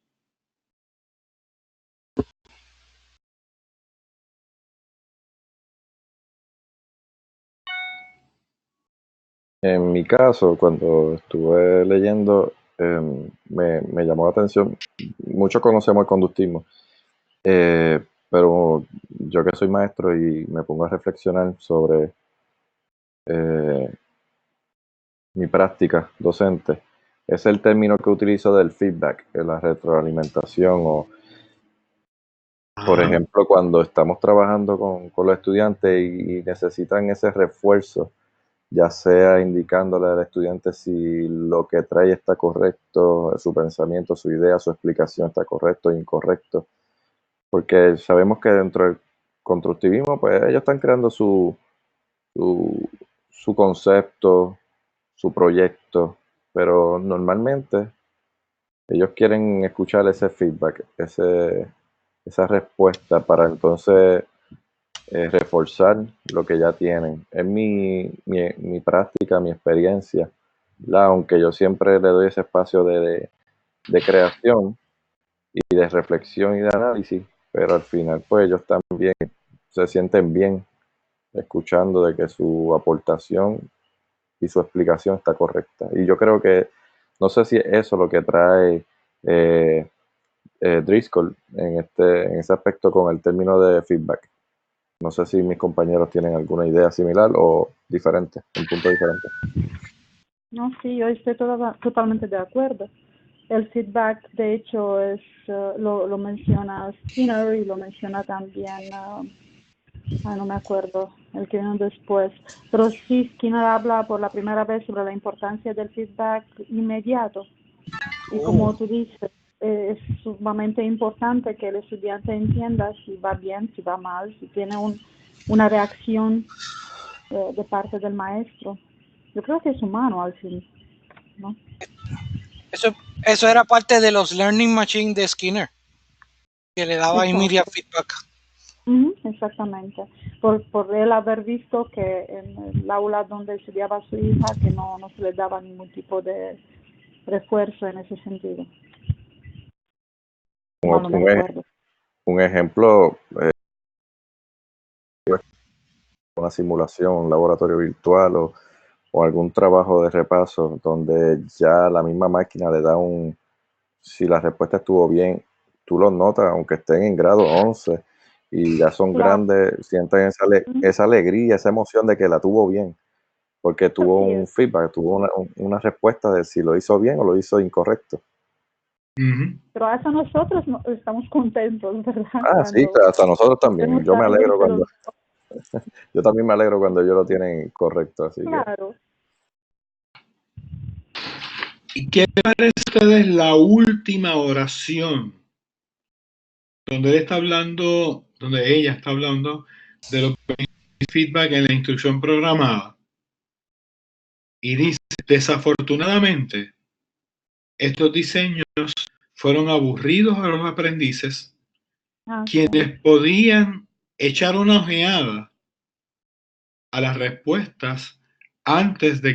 En mi caso, cuando estuve leyendo, me llamó la atención. Muchos conocemos el conductismo, pero yo que soy maestro y me pongo a reflexionar sobre mi práctica docente, es el término que utilizo del feedback, de la retroalimentación, o por ejemplo, cuando estamos trabajando con los estudiantes y necesitan ese refuerzo, ya sea indicándole al estudiante si lo que trae está correcto, su pensamiento, su idea, su explicación está correcto o incorrecto. Porque sabemos que dentro del constructivismo, pues ellos están creando su concepto, su proyecto, pero normalmente ellos quieren escuchar ese feedback, esa respuesta para entonces reforzar lo que ya tienen. Es mi práctica, mi experiencia, aunque yo siempre le doy ese espacio de creación y de reflexión y de análisis, pero al final pues ellos también se sienten bien escuchando de que su aportación y su explicación está correcta. Y yo creo que, no sé si es eso lo que trae Driscoll en ese aspecto con el término de feedback. No sé si mis compañeros tienen alguna idea similar o diferente, un punto diferente. No, sí, yo estoy totalmente de acuerdo. El feedback, de hecho, lo menciona Skinner y lo menciona también, no me acuerdo, el que vino después. Pero sí, Skinner habla por la primera vez sobre la importancia del feedback inmediato. Y como tú dices, es sumamente importante que el estudiante entienda si va bien, si va mal, si tiene una reacción de parte del maestro. Yo creo que es humano al fin, ¿no? Eso era parte de los Learning Machine de Skinner, que le daba immediate feedback. Exactamente. Por él haber visto que en el aula donde estudiaba su hija, que no se le daba ningún tipo de refuerzo en ese sentido. Un ejemplo, una simulación, un laboratorio virtual o algún trabajo de repaso donde ya la misma máquina le da si la respuesta estuvo bien, tú lo notas, aunque estén en grado 11 y ya son Claro. grandes, sienten esa alegría, esa emoción de que la tuvo bien, porque tuvo Así un es. feedback, tuvo una respuesta de si lo hizo bien o lo hizo incorrecto. Ujú. Pero hasta nosotros estamos contentos, ¿verdad? Sí, Cuando hasta nosotros también. hacemos Yo me algo, alegro pero yo también me alegro cuando ellos lo tienen correcto, así que claro. ¿Y qué les parece a ustedes la última oración? Donde ella está hablando de lo que es feedback en la instrucción programada. Y dice, desafortunadamente, estos diseños fueron aburridos a los aprendices, Sí. quienes podían echar una ojeada a las respuestas antes de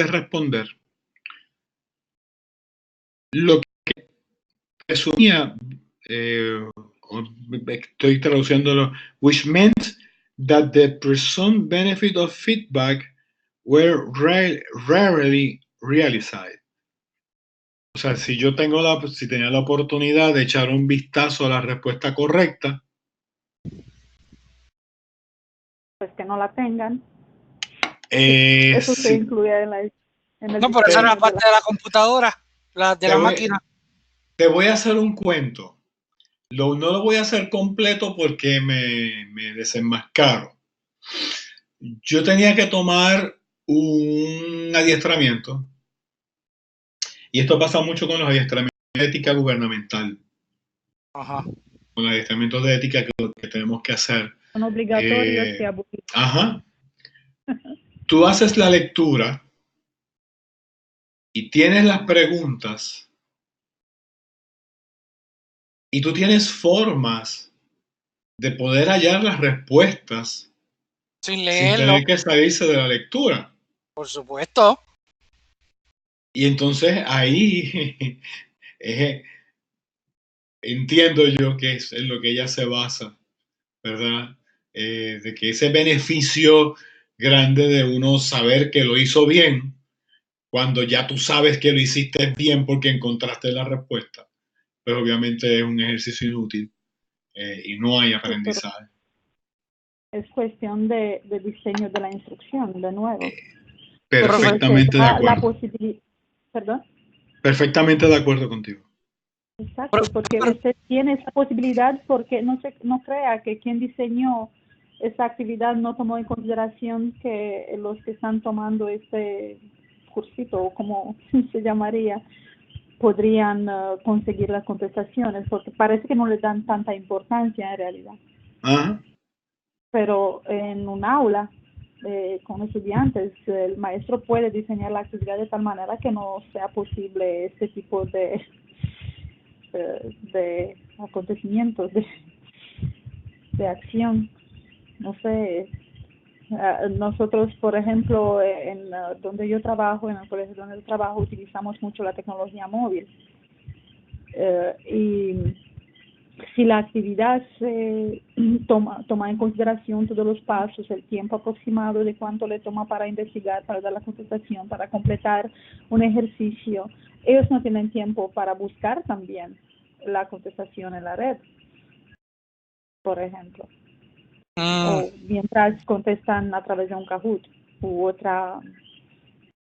responder. Lo que resumía, estoy traduciéndolo, which meant that the presumed benefit of feedback were rarely realized. O sea, si tenía la oportunidad de echar un vistazo a la respuesta correcta, Pues que no la tengan. Eso se sí. incluye en el No, pero esa era diseño de parte de la computadora, de la máquina. Te voy a hacer un cuento. No lo voy a hacer completo porque me desenmascaro. Yo tenía que tomar un adiestramiento, y esto pasa mucho con los adiestramientos de ética gubernamental, Ajá. con los adiestramientos de ética que tenemos que hacer. Son obligatorios y aburridos. Ajá. Tú haces la lectura y tienes las preguntas y tú tienes formas de poder hallar las respuestas Sin sin leerlo, tener que salirse de la lectura. por supuesto. Y entonces ahí entiendo yo que es en lo que ella se basa, ¿verdad? De que ese beneficio grande de uno saber que lo hizo bien, cuando ya tú sabes que lo hiciste bien porque encontraste la respuesta, pues obviamente es un ejercicio inútil y no hay aprendizaje. Es cuestión de diseño de la instrucción, de nuevo. Perfectamente de Da la acuerdo. posibilidad, perdón. Perfectamente de acuerdo contigo. Exacto, porque usted tiene esa posibilidad porque no crea que quien diseñó esa actividad no tomó en consideración que los que están tomando este cursito, o como se llamaría, podrían conseguir las contestaciones, porque parece que no le dan tanta importancia en realidad. Ajá. Pero en un aula con estudiantes, el maestro puede diseñar la actividad de tal manera que no sea posible ese tipo de acontecimientos, de acción. No sé, nosotros, por ejemplo, donde yo trabajo, en el colegio donde yo trabajo, utilizamos mucho la tecnología móvil. Y si la actividad se toma en consideración todos los pasos, el tiempo aproximado de cuánto le toma para investigar, para dar la contestación, para completar un ejercicio, ellos no tienen tiempo para buscar también la contestación en la red, por ejemplo. O mientras contestan a través de un Kahoot u otra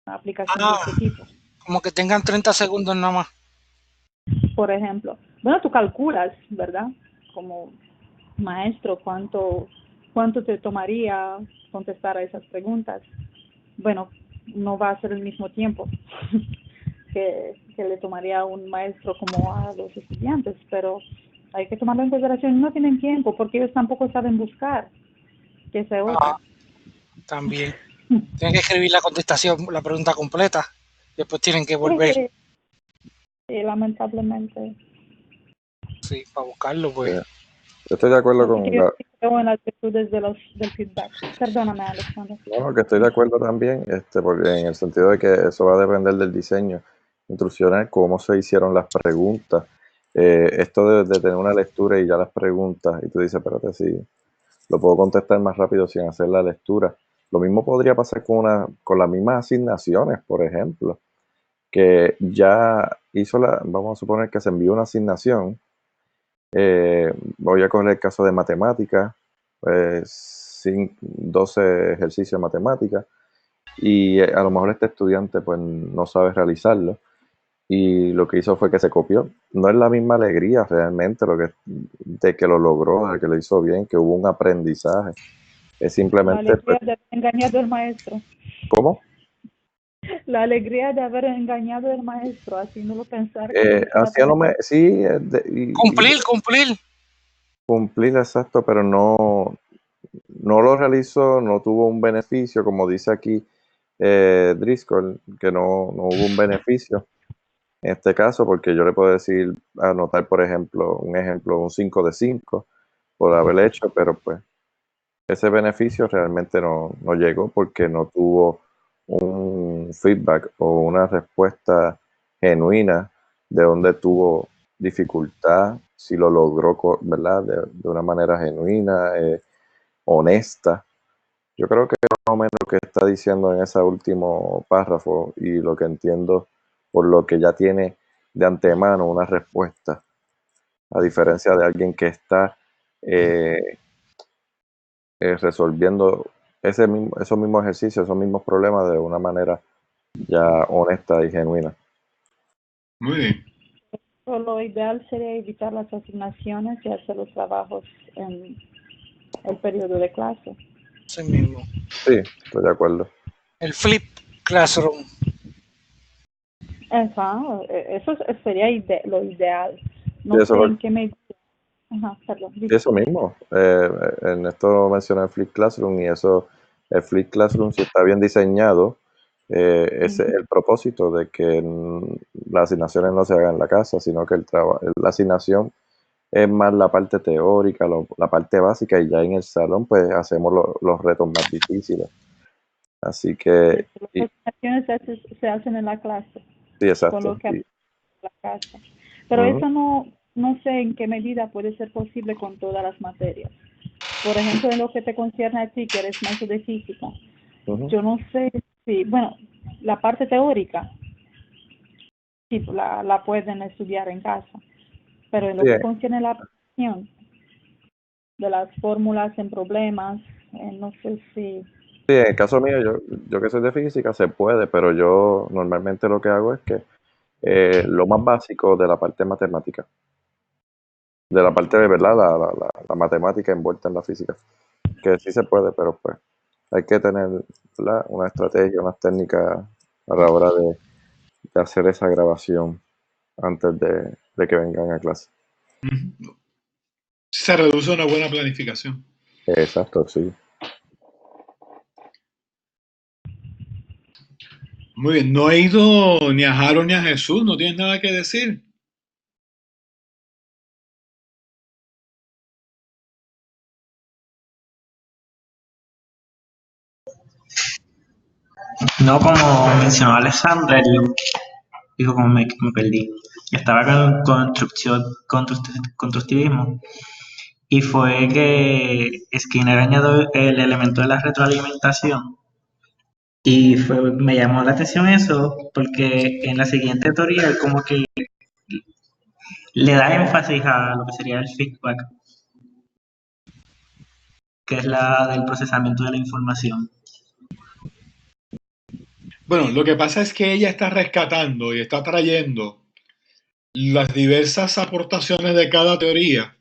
aplicación de este tipo. Como que tengan 30 segundos nada más. Por ejemplo. Bueno, tú calculas, ¿verdad? Como maestro, cuánto te tomaría contestar a esas preguntas. Bueno, no va a ser el mismo tiempo que le tomaría a un maestro como a los estudiantes, pero hay que tomarlo en consideración. No tienen tiempo porque ellos tampoco saben buscar, que esa es otra. También. Tienen que escribir la contestación, la pregunta completa. Después tienen que volver. Sí, lamentablemente. Sí, para buscarlo, pues. Yo estoy de acuerdo con Creo en las virtudes del feedback. Perdóname, Alexander. No, que estoy de acuerdo también, porque en el sentido de que eso va a depender del diseño instruccional, cómo se hicieron las preguntas. Esto de tener una lectura y ya las preguntas, y tú dices, espérate, sí, lo puedo contestar más rápido sin hacer la lectura. Lo mismo podría pasar con las mismas asignaciones, por ejemplo, que ya vamos a suponer que se envió una asignación Voy a coger el caso de matemática, pues 12 ejercicios de matemática, y a lo mejor este estudiante pues no sabe realizarlo, y lo que hizo fue que se copió. No es la misma alegría realmente de que lo logró, de que lo hizo bien, que hubo un aprendizaje. Es La simplemente, alegría pues, de haber engañado al maestro. ¿cómo? La alegría de haber engañado al maestro, haciéndolo pensar que es una Sí, Cumplir. cumplir, exacto, pero no lo realizó, no tuvo un beneficio, como dice aquí Driscoll, que no hubo un beneficio en este caso, porque yo le puedo decir, anotar, por ejemplo, un 5 de 5 por haber hecho, pero pues ese beneficio realmente no llegó porque no tuvo un feedback o una respuesta genuina de donde tuvo dificultad, si lo logró, ¿verdad? De una manera genuina, honesta. Yo creo que más o menos lo que está diciendo en ese último párrafo y lo que entiendo por lo que ya tiene de antemano una respuesta, a diferencia de alguien que está resolviendo esos mismos ejercicios, esos mismos problemas de una manera ya honesta y genuina. Muy bien. Lo ideal sería evitar las asignaciones y hacer los trabajos en el periodo de clase. Sí mismo. Sí, estoy de acuerdo. El flip classroom. Eso sería lo ideal. No Sí, sé eso, en qué medida. Ajá, perdón. eso mismo. En esto mencioné el Flip Classroom y eso, el Flip Classroom, si está bien diseñado, es el propósito de que las asignaciones no se hagan en la casa, sino que la asignación es más la parte teórica, la parte básica, y ya en el salón pues hacemos los retos más difíciles. Así que, Las asignaciones se hacen en la clase, sí, con lo exacto. que aprendes en la casa. Pero eso no sé en qué medida puede ser posible con todas las materias. Por ejemplo, en lo que te concierne a ti, que eres maestro de física, yo no sé si, bueno, la parte teórica, sí, la pueden estudiar en casa, pero en lo Sí, que concierne la aplicación de las fórmulas en problemas, no sé si... sí, en el caso mío, yo que soy de física, se puede, pero yo normalmente lo que hago es que lo más básico de la parte matemática, de la parte de verdad, la matemática envuelta en la física, que sí se puede, pero pues hay que tener, ¿verdad?, una estrategia, unas técnicas a la hora de hacer esa grabación antes de que vengan a clase. Se reduce una buena planificación. Exacto, sí. Muy bien, no he ido ni a Jaro ni a Jesús, no tienes nada que decir. No, como mencionó Alexandra, dijo como me perdí. Estaba con constructivismo. Y fue que Skinner añadió el elemento de la retroalimentación. Y me llamó la atención eso, porque en la siguiente teoría él como que le da énfasis a lo que sería el feedback, que es la del procesamiento de la información. Bueno, lo que pasa es que ella está rescatando y está trayendo las diversas aportaciones de cada teoría,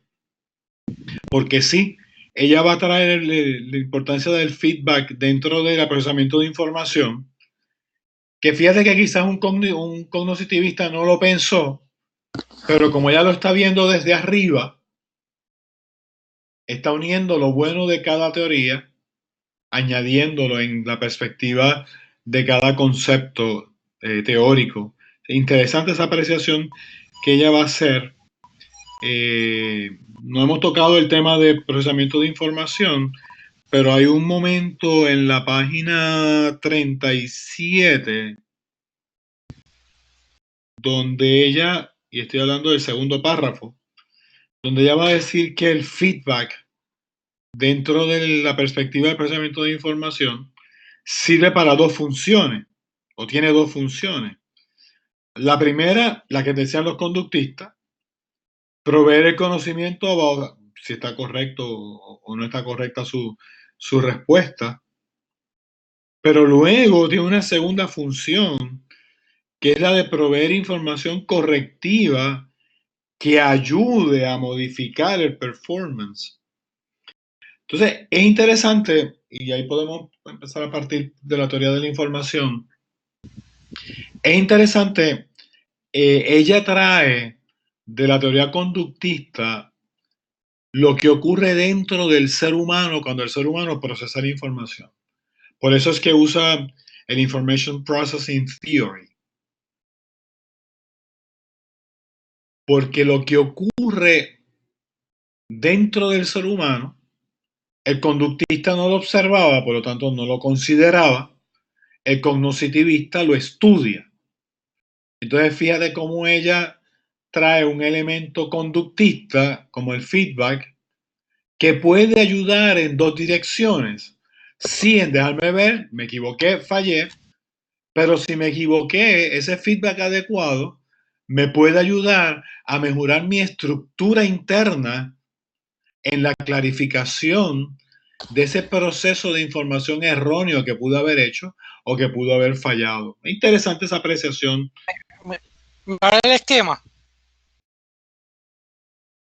porque sí, ella va a traer la importancia del feedback dentro del procesamiento de información, que fíjate que quizás un cognitivista no lo pensó, pero como ella lo está viendo desde arriba, está uniendo lo bueno de cada teoría, añadiéndolo en la perspectiva de cada concepto teórico. Interesante esa apreciación que ella va a hacer. No hemos tocado el tema de procesamiento de información, pero hay un momento en la página 37 donde ella, y estoy hablando del segundo párrafo, donde ella va a decir que el feedback dentro de la perspectiva del procesamiento de información sirve para dos funciones, o tiene dos funciones. La primera, la que decían los conductistas, proveer el conocimiento about si está correcto o no está correcta su respuesta. Pero luego tiene una segunda función, que es la de proveer información correctiva que ayude a modificar el performance. Entonces, es interesante, y ahí podemos empezar a partir de la teoría de la información. Es interesante, ella trae de la teoría conductista lo que ocurre dentro del ser humano cuando el ser humano procesa la información. Por eso es que usa el Information Processing Theory. Porque lo que ocurre dentro del ser humano, el conductista no lo observaba, por lo tanto no lo consideraba, el cognitivista lo estudia. Entonces fíjate cómo ella trae un elemento conductista, como el feedback, que puede ayudar en dos direcciones. Sí, en dejarme ver, me equivoqué, fallé, pero si me equivoqué, ese feedback adecuado me puede ayudar a mejorar mi estructura interna en la clarificación de ese proceso de información erróneo que pudo haber hecho o que pudo haber fallado. Es interesante esa apreciación. ¿Para el esquema?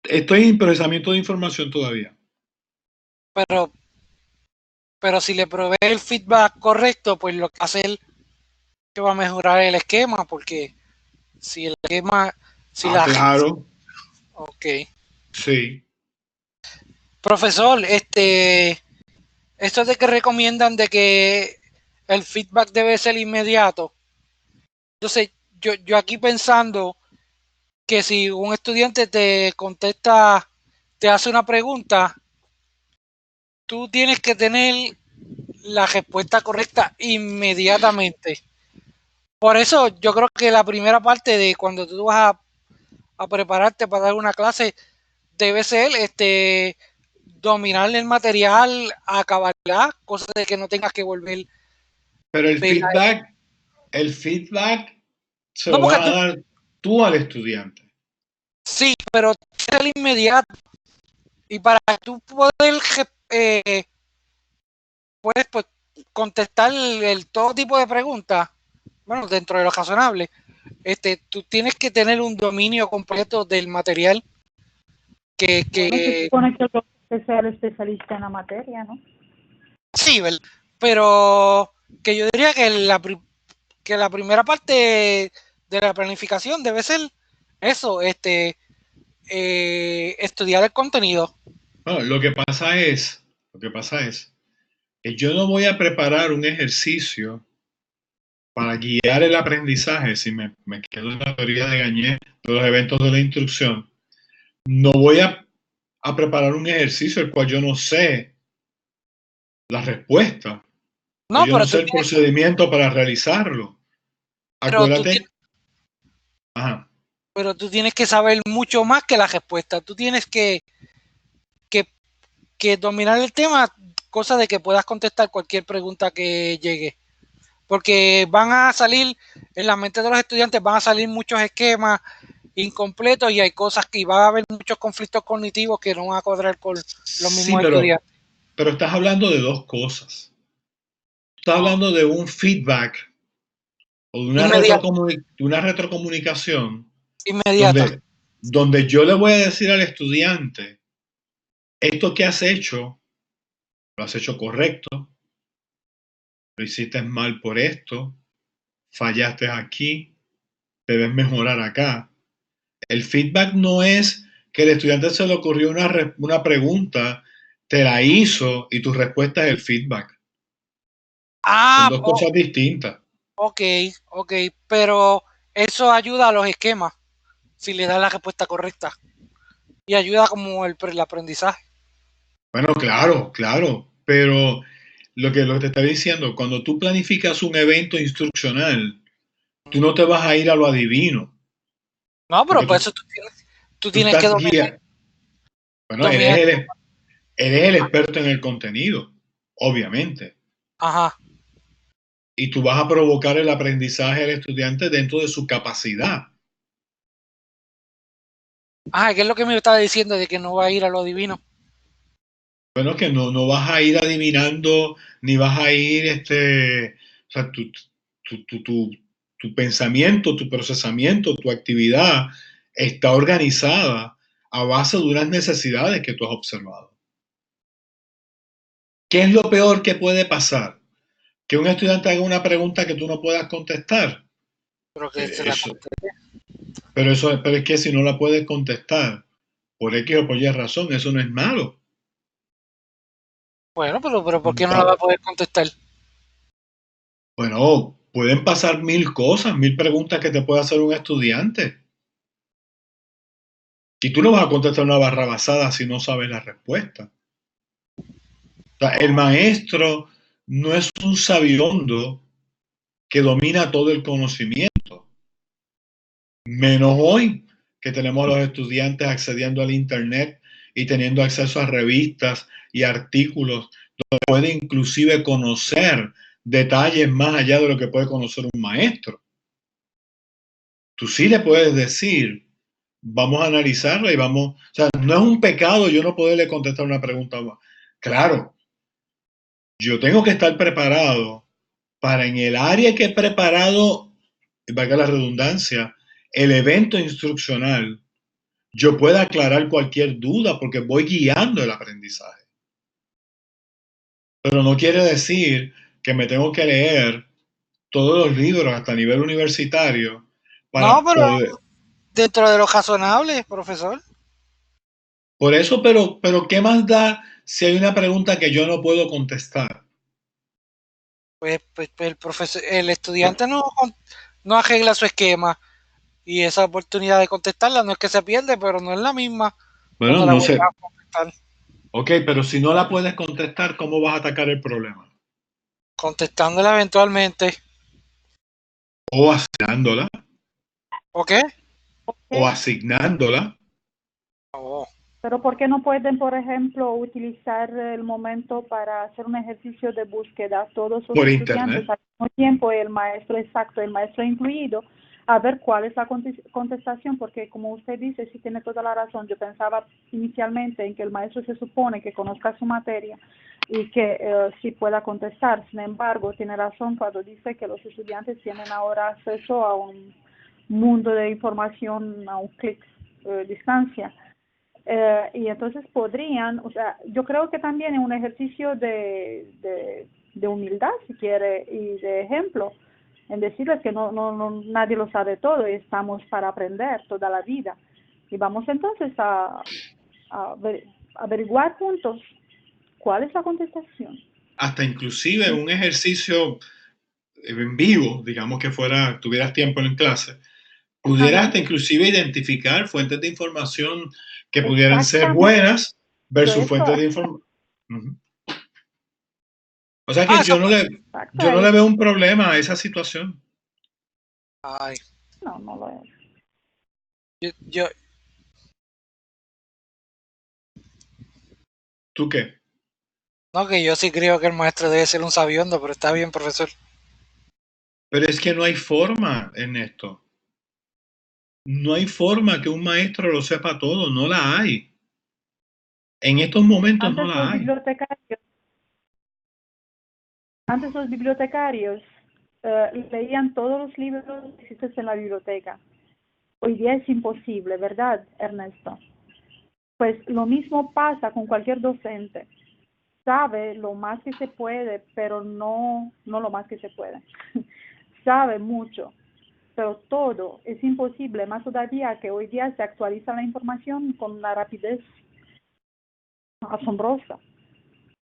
Estoy en procesamiento de información todavía. Pero si le provee el feedback correcto, pues lo que hace él que va a mejorar el esquema, porque si el esquema, si la claro. Ok. Sí. Profesor, esto de que recomiendan de que el feedback debe ser inmediato. Entonces, yo aquí pensando que si un estudiante te contesta, te hace una pregunta, tú tienes que tener la respuesta correcta inmediatamente. Por eso yo creo que la primera parte de cuando tú vas a prepararte para dar una clase debe ser dominar el material a cabalidad, cosa de que no tengas que volver. Pero el feedback se lo No, porque vas a dar tú al estudiante. Sí, pero es el inmediato. Y para tú poder puedes pues, contestar todo tipo de preguntas, bueno, dentro de lo razonable, tú tienes que tener un dominio completo del material Bueno, se supone que el sea el especialista en la materia, ¿no? Sí, pero que yo diría que la primera parte de la planificación debe ser eso, estudiar el contenido. No, lo que pasa es que yo no voy a preparar un ejercicio para guiar el aprendizaje si me quedo en la teoría de Gagné de los eventos de la instrucción. No voy a preparar un ejercicio el cual yo no sé la respuesta. No, Yo pero no sé el procedimiento para realizarlo. Acuérdate. Ajá. Pero tú tienes que saber mucho más que la respuesta. Tú tienes que dominar el tema, cosa de que puedas contestar cualquier pregunta que llegue. Porque van a salir, en la mente de los estudiantes van a salir muchos esquemas incompletos y hay cosas que va a haber muchos conflictos cognitivos que no van a cuadrar con los mismos estudiantes. Pero estás hablando de dos cosas. Estás hablando de un feedback o de una retrocomunicación inmediata, donde yo le voy a decir al estudiante, esto que has hecho, lo has hecho correcto, lo hiciste mal por esto, fallaste aquí, debes mejorar acá. El feedback no es que el estudiante se le ocurrió una pregunta, te la hizo y tu respuesta es el feedback. Son dos cosas distintas. Ok, pero eso ayuda a los esquemas si le das la respuesta correcta y ayuda como el aprendizaje. Bueno, claro, pero lo que te está diciendo, cuando tú planificas un evento instruccional, tú no te vas a ir a lo adivino. No, pero por eso tú tienes que dominar. Bueno, eres el experto en el contenido, obviamente. Ajá. Y tú vas a provocar el aprendizaje del estudiante dentro de su capacidad. ¿qué es lo que me estaba diciendo de que no va a ir a lo divino? Bueno, que no vas a ir adivinando, ni vas a ir, o sea, tu pensamiento, tu procesamiento, tu actividad está organizada a base de unas necesidades que tú has observado. ¿Qué es lo peor que puede pasar? Que un estudiante haga una pregunta que tú no puedas contestar. Pero que se la Eso, pero es que si no la puedes contestar, por X o por Y razón, eso no es malo. Bueno, pero ¿por qué no la va a poder contestar? Bueno, pueden pasar mil cosas, mil preguntas que te puede hacer un estudiante. Y tú no vas a contestar una barrabasada si no sabes la respuesta. O sea, el maestro no es un sabiondo que domina todo el conocimiento. Menos hoy que tenemos a los estudiantes accediendo al Internet y teniendo acceso a revistas y artículos donde puede inclusive conocer detalles más allá de lo que puede conocer un maestro. Tú sí le puedes decir, vamos a analizarla y vamos, o sea, no es un pecado yo no poderle contestar una pregunta más. Claro, yo tengo que estar preparado para en el área que he preparado, valga la redundancia, el evento instruccional, yo pueda aclarar cualquier duda porque voy guiando el aprendizaje. Pero no quiere decir que me tengo que leer todos los libros hasta nivel universitario No, para pero poder. dentro de lo razonable, profesor. Por eso, pero ¿qué más da si hay una pregunta que yo no puedo contestar? Pues el profesor, el estudiante no arregla su esquema y esa oportunidad de contestarla no es que se pierde, pero no es la misma Bueno, cuando la no vuelvas sé. a contestar. Ok, pero si no la puedes contestar, ¿cómo vas a atacar el problema? Contestándola eventualmente. O asignándola, ¿Ok? o asignándola. Oh. Pero ¿por qué no pueden, por ejemplo, utilizar el momento para hacer un ejercicio de búsqueda todos los Por estudiantes internet. al mismo tiempo, el maestro exacto, el maestro incluido, a ver cuál es la contestación? Porque como usted dice, sí tiene toda la razón. Yo pensaba inicialmente en que el maestro se supone que conozca su materia y que sí pueda contestar. Sin embargo, tiene razón cuando dice que los estudiantes tienen ahora acceso a un mundo de información a un clic de distancia. Y entonces podrían, o sea, yo creo que también es un ejercicio de humildad, si quiere, y de ejemplo, en decirles que nadie lo sabe todo y estamos para aprender toda la vida. Y vamos entonces a averiguar juntos cuál es la contestación. Hasta inclusive un ejercicio en vivo, digamos que tuvieras tiempo en clase, pudieras hasta inclusive identificar fuentes de información que pudieran ser buenas versus fuentes de información. O sea que yo no le veo un problema a esa situación. Ay. No lo es. Yo, ¿Tú qué? no, que yo sí creo que el maestro debe ser un sabiondo, pero está bien, profesor. Pero es que no hay forma en esto. No hay forma que un maestro lo sepa todo, no la hay. En estos momentos no la hay. Antes los bibliotecarios leían todos los libros que existen en la biblioteca. Hoy día es imposible, ¿verdad, Ernesto? Pues lo mismo pasa con cualquier docente. Sabe lo más que se puede, pero no lo más que se puede. Sabe mucho, pero todo es imposible, más todavía que hoy día se actualiza la información con una rapidez asombrosa.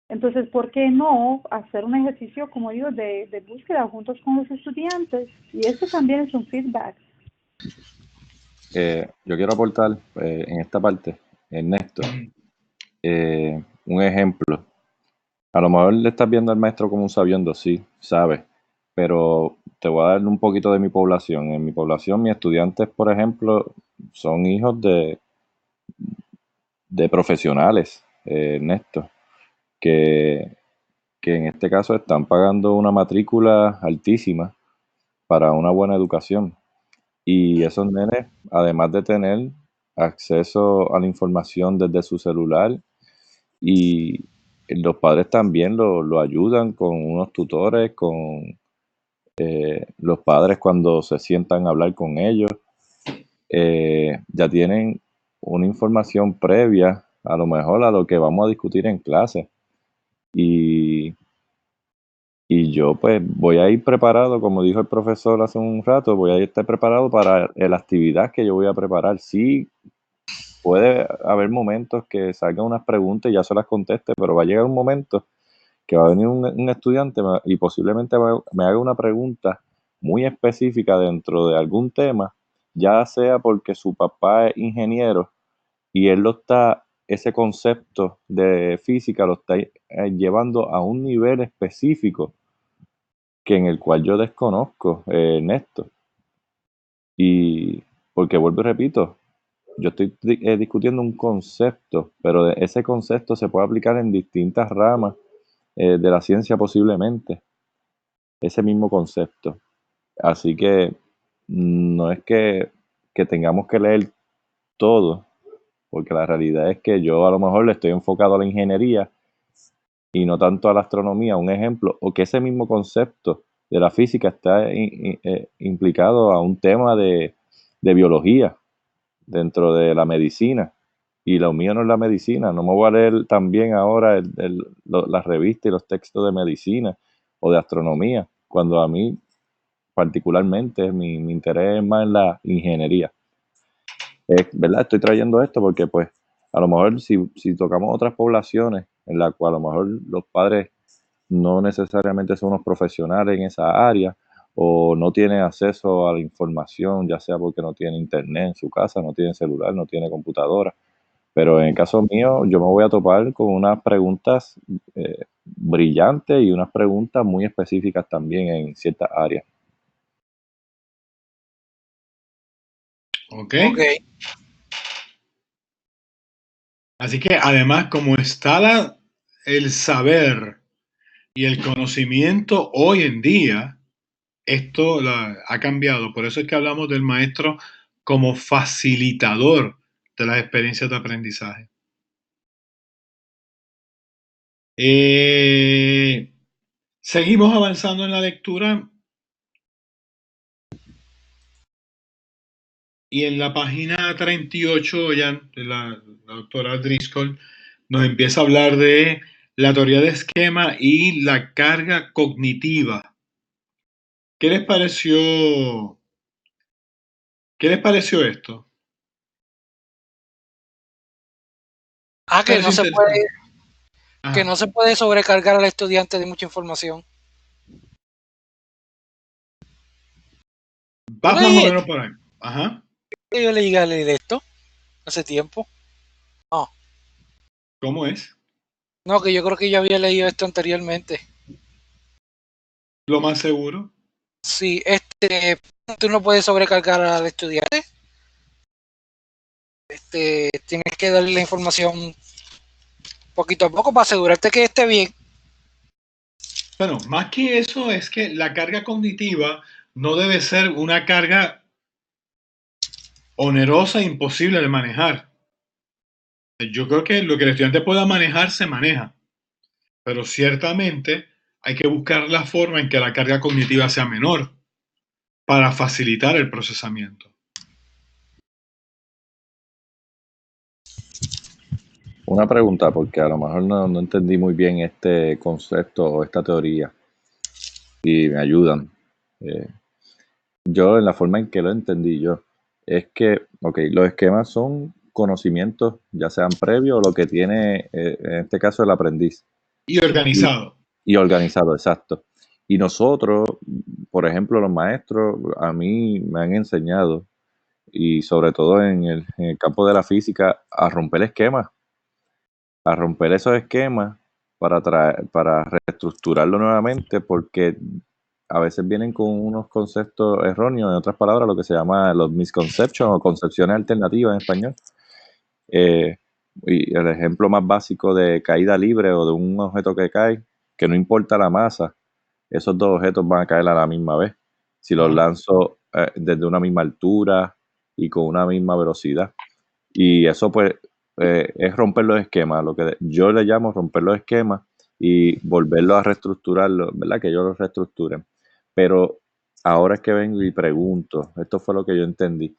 Entonces, ¿por qué no hacer un ejercicio, como digo, de búsqueda juntos con los estudiantes? Y esto también es un feedback. Yo quiero aportar en esta parte, Ernesto, un ejemplo. A lo mejor le estás viendo al maestro como un sabiondo, sí, sabe, pero te voy a dar un poquito de mi población. En mi población, mis estudiantes, por ejemplo, son hijos de profesionales, Ernesto, que en este caso están pagando una matrícula altísima para una buena educación. Y esos nenes, además de tener acceso a la información desde su celular, y los padres también lo ayudan con unos tutores, con los padres cuando se sientan a hablar con ellos, ya tienen una información previa, a lo mejor a lo que vamos a discutir en clase. Y yo pues voy a ir preparado, como dijo el profesor hace un rato, voy a estar preparado para la actividad que yo voy a preparar. Sí, puede haber momentos que salgan unas preguntas y ya se las conteste, pero va a llegar un momento que va a venir un estudiante y posiblemente me haga una pregunta muy específica dentro de algún tema, ya sea porque su papá es ingeniero y él ese concepto de física lo está llevando a un nivel específico que en el cual yo desconozco, Néstor. Y porque vuelvo y repito, yo estoy discutiendo un concepto, pero ese concepto se puede aplicar en distintas ramas de la ciencia posiblemente, ese mismo concepto. Así que no es que tengamos que leer todo, porque la realidad es que yo a lo mejor le estoy enfocado a la ingeniería y no tanto a la astronomía, un ejemplo, o que ese mismo concepto de la física está implicado a un tema de biología dentro de la medicina, y lo mío no es la medicina. No me voy a leer también ahora las revistas y los textos de medicina o de astronomía, cuando a mí particularmente mi interés es más en la ingeniería. ¿Verdad? Estoy trayendo esto porque pues a lo mejor si tocamos otras poblaciones en las cuales a lo mejor los padres no necesariamente son unos profesionales en esa área, o no tienen acceso a la información, ya sea porque no tienen internet en su casa, no tienen celular, no tienen computadora. Pero en el caso mío, yo me voy a topar con unas preguntas brillantes y unas preguntas muy específicas también en ciertas áreas. Ok. Ok. Así que además, como está el saber y el conocimiento hoy en día, esto ha cambiado. Por eso es que hablamos del maestro como facilitador de las experiencias de aprendizaje. Seguimos avanzando en la lectura. Y en la página 38, ya la doctora Driscoll nos empieza a hablar de la teoría de esquema y la carga cognitiva. ¿Qué les pareció? ¿Qué les pareció esto? Que no se puede, que Ajá. no se puede sobrecargar al estudiante de mucha información. Va más o menos por ahí. Ajá. Yo leí de esto hace tiempo. No. ¿Cómo es? No, que yo creo que yo había leído esto anteriormente. Lo más seguro. Sí, tú no puedes sobrecargar al estudiante. Tienes que darle la información poquito a poco para asegurarte que esté bien. Bueno, más que eso es que la carga cognitiva no debe ser una carga onerosa e imposible de manejar. Yo creo que lo que el estudiante pueda manejar se maneja, pero ciertamente hay que buscar la forma en que la carga cognitiva sea menor para facilitar el procesamiento. Una pregunta, porque a lo mejor no entendí muy bien este concepto o esta teoría, y me ayudan. Yo, en la forma en que lo entendí yo, es que, ok, los esquemas son conocimientos, ya sean previos o lo que tiene, en este caso, el aprendiz. Y organizado. Y organizado, exacto. Y nosotros, por ejemplo, los maestros, a mí me han enseñado, y sobre todo en el campo de la física, a romper esquemas, a romper esos esquemas para reestructurarlo nuevamente, porque a veces vienen con unos conceptos erróneos, en otras palabras, lo que se llama los misconceptions o concepciones alternativas en español. Y el ejemplo más básico de caída libre o de un objeto que cae, que no importa la masa, esos dos objetos van a caer a la misma vez. Si los lanzo desde una misma altura y con una misma velocidad. Y eso pues es romper los esquemas, lo que yo le llamo romper los esquemas y volverlo a reestructurarlo, ¿verdad? Que ellos lo reestructuren. Pero ahora es que vengo y pregunto, esto fue lo que yo entendí.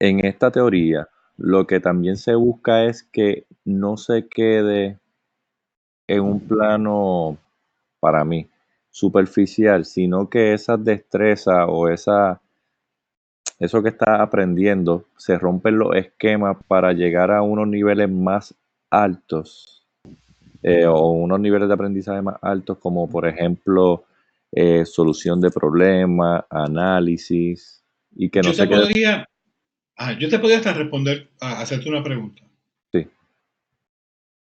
En esta teoría, lo que también se busca es que no se quede en un plano, para mí, superficial, sino que esas destrezas o eso que está aprendiendo, se rompen los esquemas para llegar a unos niveles más altos o unos niveles de aprendizaje más altos, como por ejemplo solución de problemas, análisis, y que no Yo se te quede. podría, yo te podría hasta responder, hacerte una pregunta. Sí.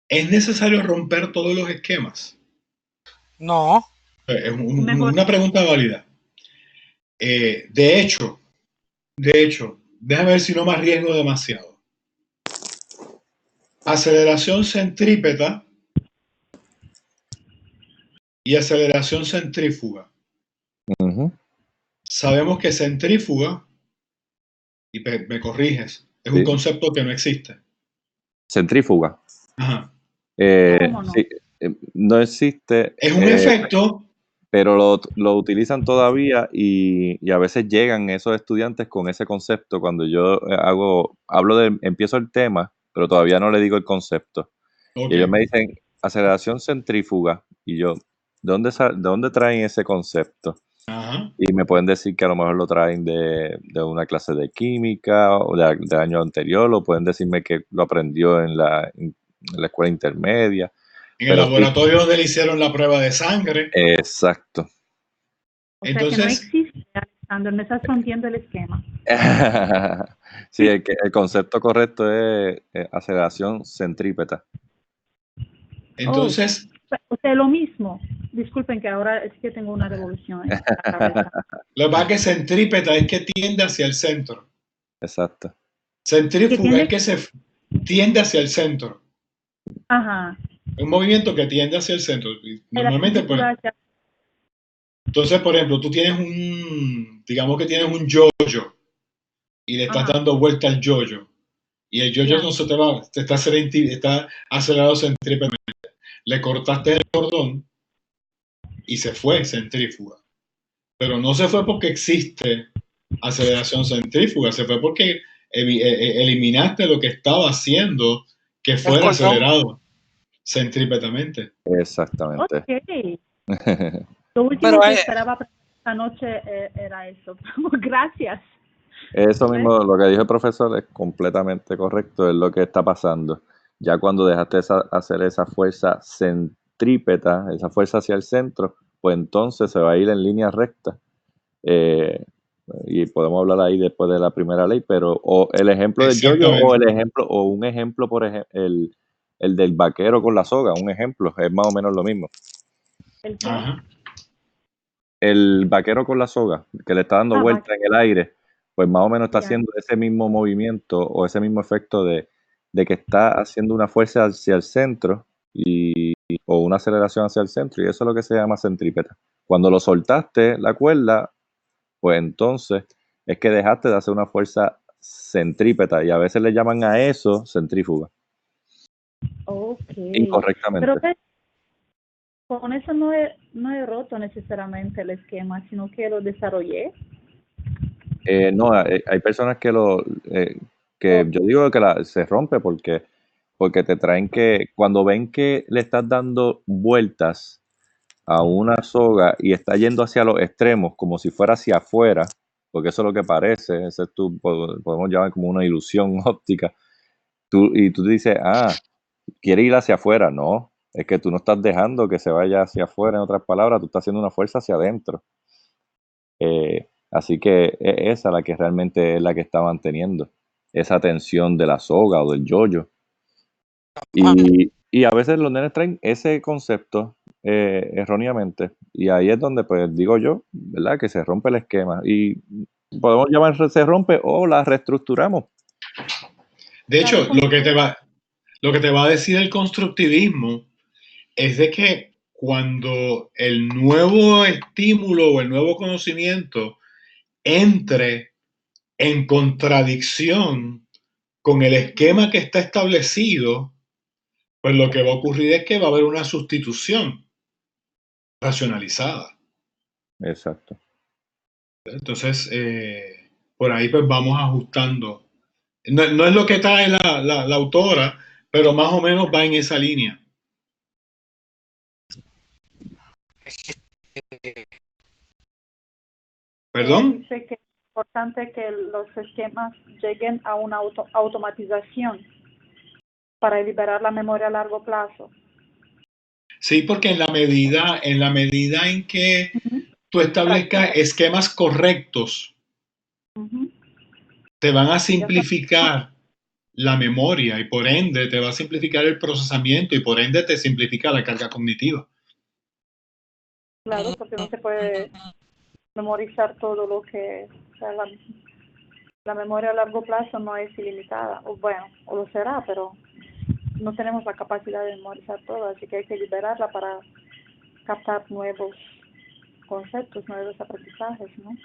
¿Es necesario romper todos los esquemas? No. Es Mejor. una pregunta válida. De hecho, déjame ver si no me arriesgo demasiado. Aceleración centrípeta y aceleración centrífuga. Ujú. Sabemos que centrífuga, y me corriges, es un Sí. concepto que no existe. Centrífuga. Ajá. ¿Cómo no? Sí, no existe, Es un efecto, pero lo utilizan todavía y a veces llegan esos estudiantes con ese concepto cuando yo empiezo el tema, pero todavía no le digo el concepto. ok, Y ellos me dicen aceleración centrífuga y yo, ¿de dónde traen ese concepto? ajá, Y me pueden decir que a lo mejor lo traen de una clase de química o de año anterior, o pueden decirme que lo aprendió en la escuela intermedia. en el Pero sí, laboratorio donde le hicieron la prueba de sangre. exacto. O sea que no Entonces, existe, Alexander, me estás rompiendo el esquema. Sí, el concepto correcto es aceleración centrípeta. entonces, O sea, lo mismo. Disculpen que ahora es que tengo una revolución en la cabeza. lo que pasa es que centrípeta es que tiende hacia el centro. Exacto. Centrífuga es que se tiende hacia el centro. Ajá. Un movimiento que tiende hacia el centro. Y normalmente, pues, Gracias. entonces, por ejemplo, tú tienes digamos que tienes un yo-yo y le estás Ajá. dando vuelta al yo-yo. Y el yo-yo Ya. no se te va, está acelerado centrípetamente. Le cortaste el cordón y se fue centrífuga. Pero no se fue porque existe aceleración centrífuga, se fue porque eliminaste lo que estaba haciendo que fuera cordón. acelerado centrípetamente. Exactamente. Ok. Lo último Pero que esperaba esta noche era eso. Gracias. Eso mismo, lo que dijo el profesor es completamente correcto, es lo que está pasando. Ya cuando dejaste hacer esa fuerza centrípeta, esa fuerza hacia el centro, pues entonces se va a ir en línea recta. Y podemos hablar ahí después de la primera ley, pero o el ejemplo del yo-yo o un ejemplo, por ejemplo, el del vaquero con la soga, un ejemplo, es más o menos lo mismo. ¿El qué? Ajá. El vaquero con la soga, que le está dando vuelta en el aire, pues más o menos está Ya. haciendo ese mismo movimiento o ese mismo efecto de que está haciendo una fuerza hacia el centro o una aceleración hacia el centro, y eso es lo que se llama centrípeta. Cuando lo soltaste la cuerda, pues entonces es que dejaste de hacer una fuerza centrípeta, y a veces le llaman a eso centrífuga. Ok. Incorrectamente. Pero con eso no he roto necesariamente el esquema, sino que lo desarrollé. No, hay personas que yo digo que se rompe porque te traen que cuando ven que le estás dando vueltas a una soga y está yendo hacia los extremos como si fuera hacia afuera, porque eso es lo que parece, eso podemos llamar como una ilusión óptica, y tú dices, quiere ir hacia afuera. No, es que tú no estás dejando que se vaya hacia afuera, en otras palabras, tú estás haciendo una fuerza hacia adentro. Así que es esa la que realmente es la que está manteniendo esa tensión de la soga o del yo-yo. Y a veces los nenes traen ese concepto erróneamente, y ahí es donde pues digo yo, ¿verdad? Que se rompe el esquema y podemos llamar se rompe o la reestructuramos. De hecho, lo que te va a decir el constructivismo es de que cuando el nuevo estímulo o el nuevo conocimiento entre en contradicción con el esquema que está establecido, pues lo que va a ocurrir es que va a haber una sustitución racionalizada. Exacto. Entonces, por ahí pues vamos ajustando. No es lo que trae la autora, pero más o menos va en esa línea. ¿Perdón? Dice que es importante que los esquemas lleguen a una automatización para liberar la memoria a largo plazo. Sí, porque en la medida en que tú establezcas esquemas correctos, te van a simplificar la memoria y por ende te va a simplificar el procesamiento y por ende te simplifica la carga cognitiva. Claro, porque no se puede memorizar todo lo que... O sea, la memoria a largo plazo no es ilimitada, o bueno, o lo será, pero no tenemos la capacidad de memorizar todo, así que hay que liberarla para captar nuevos conceptos, nuevos aprendizajes, ¿no?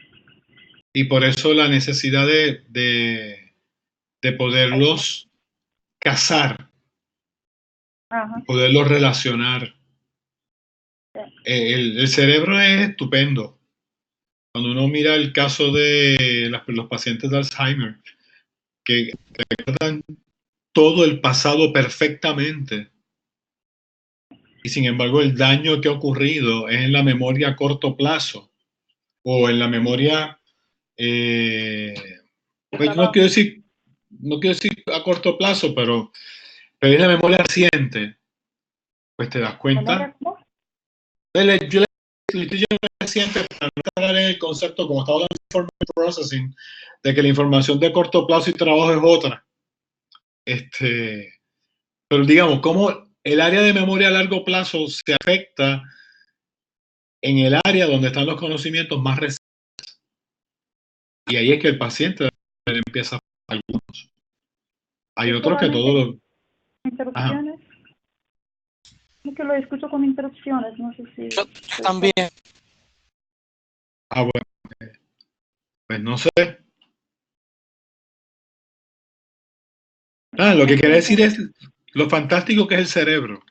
Y por eso la necesidad de poderlos cazar, poderlos relacionar. El cerebro es estupendo. Cuando uno mira el caso de los pacientes de Alzheimer, que recuerdan todo el pasado perfectamente, y sin embargo el daño que ha ocurrido es en la memoria a corto plazo, o en la memoria, pues no quiero decir a corto plazo, pero es la memoria reciente, pues te das cuenta. Yo le estoy llamando reciente para no entrar en el concepto, como estaba hablando de information processing, de que la información de corto plazo y trabajo es otra. Pero digamos, cómo el área de memoria a largo plazo se afecta en el área donde están los conocimientos más recientes. Y ahí es que el paciente empieza a algunos. Hay otros que todos los... ¿Interrupciones? Es que lo escucho con interrupciones, no sé si... Yo también. Ah, bueno. Pues no sé. Lo que quiere decir es lo fantástico que es el cerebro.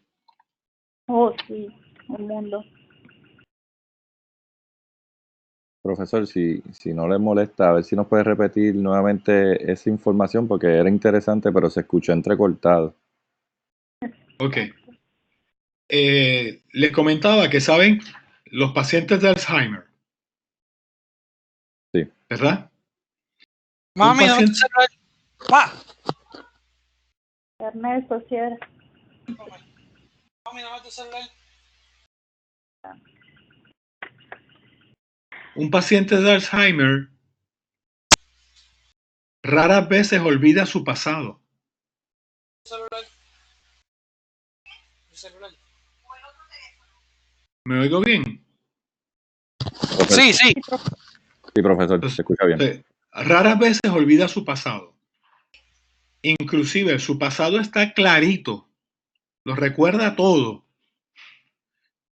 Oh, sí, el mundo. Profesor, si no le molesta, a ver si nos puede repetir nuevamente esa información porque era interesante, pero se escuchó entrecortado. Ok. Les comentaba que, ¿saben? Los pacientes de Alzheimer. Sí. ¿Verdad? Mami, dame tu celular. Pa. Ernesto, cierra. Mami, dame tu celular. Un paciente de Alzheimer raras veces olvida su pasado. ¿Me oigo bien? Sí, sí. Sí, profesor, se escucha bien. Raras veces olvida su pasado. Inclusive su pasado está clarito. Lo recuerda todo.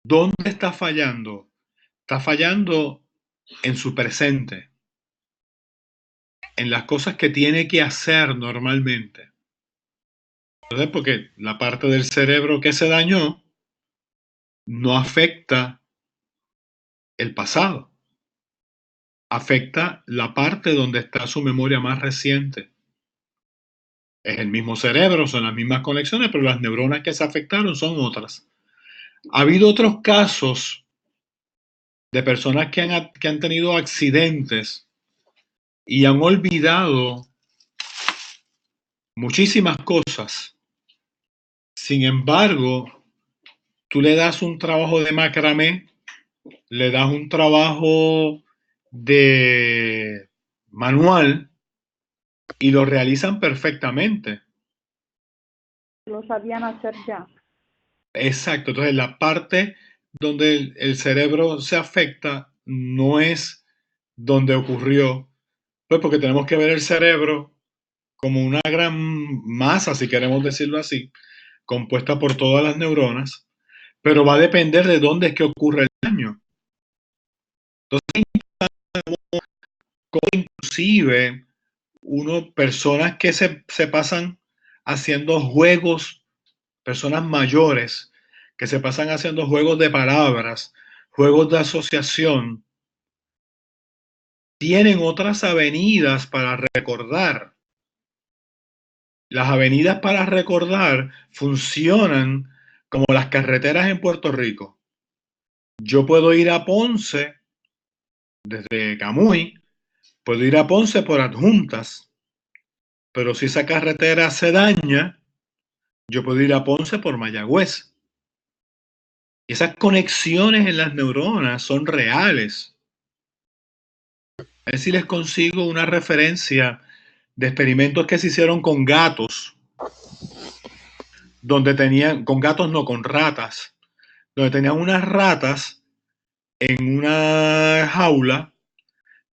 ¿Dónde está fallando? Está fallando en su presente. En las cosas que tiene que hacer normalmente. Entonces, porque la parte del cerebro que se dañó no afecta el pasado. Afecta la parte donde está su memoria más reciente. Es el mismo cerebro, son las mismas conexiones, pero las neuronas que se afectaron son otras. Ha habido otros casos de personas que han tenido accidentes y han olvidado muchísimas cosas. Sin embargo, tú le das un trabajo de macramé, le das un trabajo de manual y lo realizan perfectamente. Lo sabían hacer ya. Exacto. Entonces, la parte donde el cerebro se afecta no es donde ocurrió, pues porque tenemos que ver el cerebro como una gran masa, si queremos decirlo así, compuesta por todas las neuronas, pero va a depender de dónde es que ocurre el daño. Entonces, como inclusive personas que se pasan haciendo juegos, personas mayores que se pasan haciendo juegos de palabras, juegos de asociación, tienen otras avenidas para recordar. Las avenidas para recordar funcionan como las carreteras en Puerto Rico. Yo puedo ir a Ponce desde Camuy, puedo ir a Ponce por Adjuntas, pero si esa carretera se daña, yo puedo ir a Ponce por Mayagüez. Y esas conexiones en las neuronas son reales. A ver si les consigo una referencia de experimentos que se hicieron con gatos, donde tenían, con gatos no, con ratas, donde tenían unas ratas en una jaula,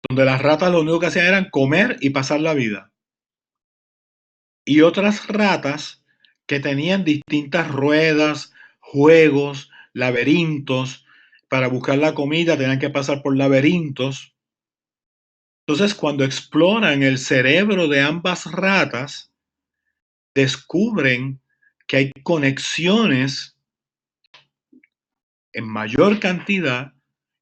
donde las ratas lo único que hacían era comer y pasar la vida. Y otras ratas que tenían distintas ruedas, juegos, laberintos. Para buscar la comida tenían que pasar por laberintos. Entonces, cuando exploran el cerebro de ambas ratas, descubren que hay conexiones en mayor cantidad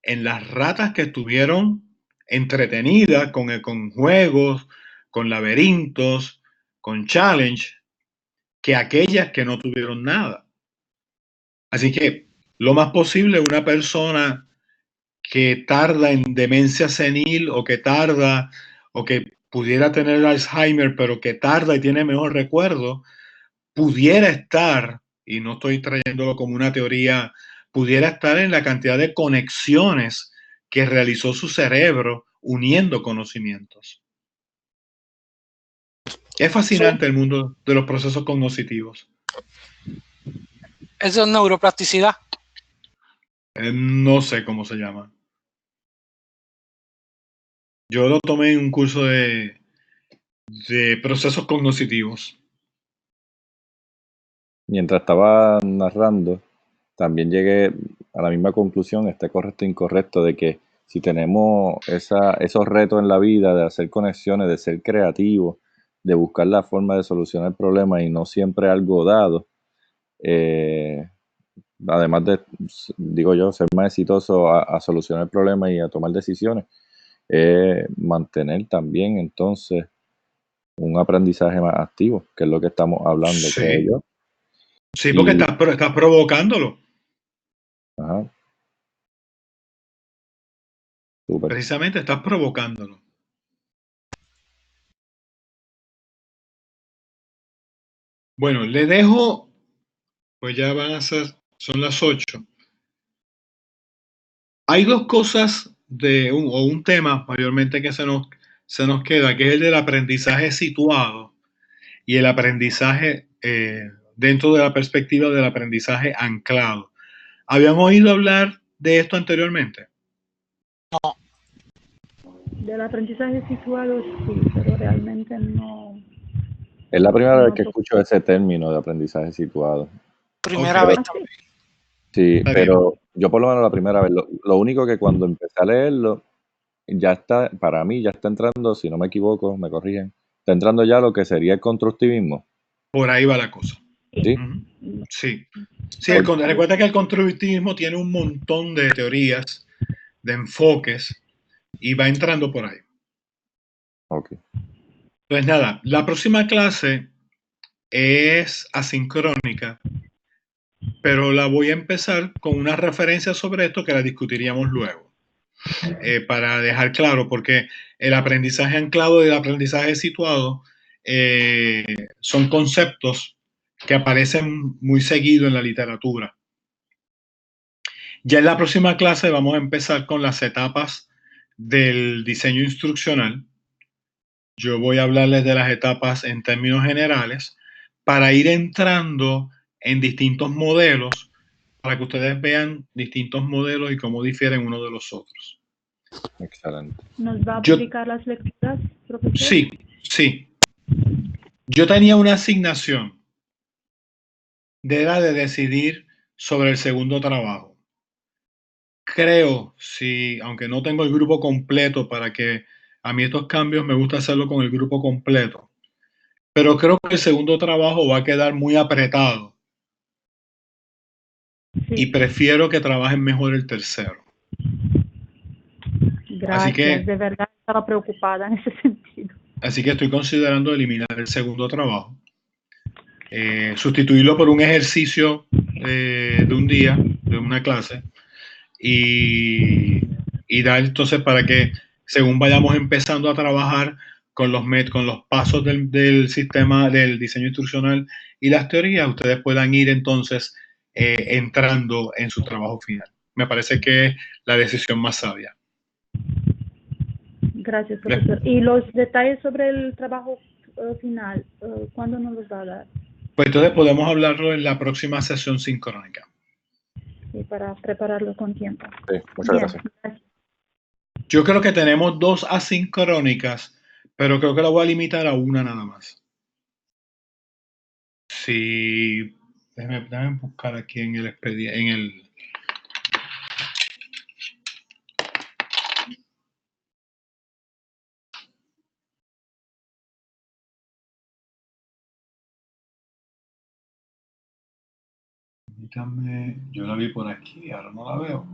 en las ratas que estuvieron entretenidas con juegos, con laberintos, con challenge, que aquellas que no tuvieron nada. Así que lo más posible una persona que tarda en demencia senil o que tarda o que pudiera tener Alzheimer, pero que tarda y tiene mejor recuerdo, pudiera estar, y no estoy trayéndolo como una teoría, pudiera estar en la cantidad de conexiones que realizó su cerebro uniendo conocimientos. Es fascinante el mundo de los procesos cognitivos. Eso es neuroplasticidad. No sé cómo se llama. Yo lo tomé en un curso de procesos cognitivos. Mientras estaba narrando, también llegué a la misma conclusión, esté correcto o incorrecto, de que si tenemos esos retos en la vida de hacer conexiones, de ser creativos, de buscar la forma de solucionar problemas y no siempre algo dado, además de, digo yo, ser más exitoso a solucionar problemas y a tomar decisiones, mantener también entonces un aprendizaje más activo, que es lo que estamos hablando, creo yo. Sí, porque estás provocándolo. Ajá. Súper. Precisamente estás provocándolo. Bueno, le dejo, pues ya van a ser, son las 8. Hay dos cosas o un tema mayormente que se nos queda, que es el del aprendizaje situado y el aprendizaje dentro de la perspectiva del aprendizaje anclado. ¿Habían oído hablar de esto anteriormente? No. Del aprendizaje situado sí, pero realmente no. Es la primera vez que escucho ese término de aprendizaje situado. Primera vez también. Sí, pero yo por lo menos la primera vez, lo único que cuando empecé a leerlo, ya está, para mí ya está entrando, si no me equivoco, me corrigen, está entrando ya lo que sería el constructivismo. Por ahí va la cosa. ¿Sí? Sí. Sí, recuerda que el constructivismo tiene un montón de teorías, de enfoques, y va entrando por ahí. Ok. Pues nada, la próxima clase es asincrónica, pero la voy a empezar con una referencia sobre esto que la discutiríamos luego. Para dejar claro, porque el aprendizaje anclado y el aprendizaje situado son conceptos que aparecen muy seguido en la literatura. Ya en la próxima clase vamos a empezar con las etapas del diseño instruccional. Yo voy a hablarles de las etapas en términos generales para ir entrando en distintos modelos para que ustedes vean distintos modelos y cómo difieren unos de los otros. Excelente. ¿Nos va a publicar las lecturas, profesor? Sí. Yo tenía una asignación era de decidir sobre el segundo trabajo. Creo, aunque no tengo el grupo completo para que A mí estos cambios me gusta hacerlo con el grupo completo. Pero creo que el segundo trabajo va a quedar muy apretado. Y Sí, prefiero que trabajen mejor el tercero. gracias. De verdad estaba preocupada en ese sentido. Así que estoy considerando eliminar el segundo trabajo. Sustituirlo por un ejercicio de un día, de una clase, y dar entonces para que según vayamos empezando a trabajar con los pasos del sistema del diseño instruccional y las teorías, ustedes puedan ir entonces entrando en su trabajo final. Me parece que es la decisión más sabia. Gracias, profesor. ¿Y los detalles sobre el trabajo final, cuándo nos los va a dar? Pues entonces podemos hablarlo en la próxima sesión sincrónica. Sí, para prepararlo con tiempo. Sí, muchas gracias. Yo creo que tenemos 2 asincrónicas, pero creo que la voy a limitar a una nada más. Sí, déjame buscar aquí en el expediente, yo la vi por aquí, ahora no la veo.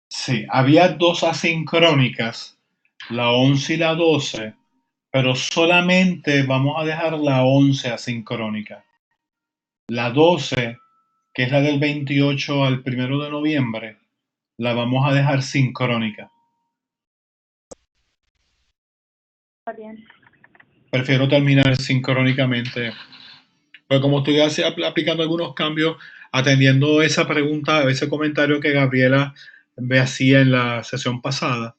Sí, había 2 asincrónicas, la 11 y la 12, pero solamente vamos a dejar la 11 asincrónica. La 12, que es la del 28 al 1 de noviembre, la vamos a dejar sincrónica. Está bien. Prefiero terminar sincrónicamente. Pues como estoy aplicando algunos cambios, atendiendo esa pregunta, ese comentario que Gabriela me hacía en la sesión pasada,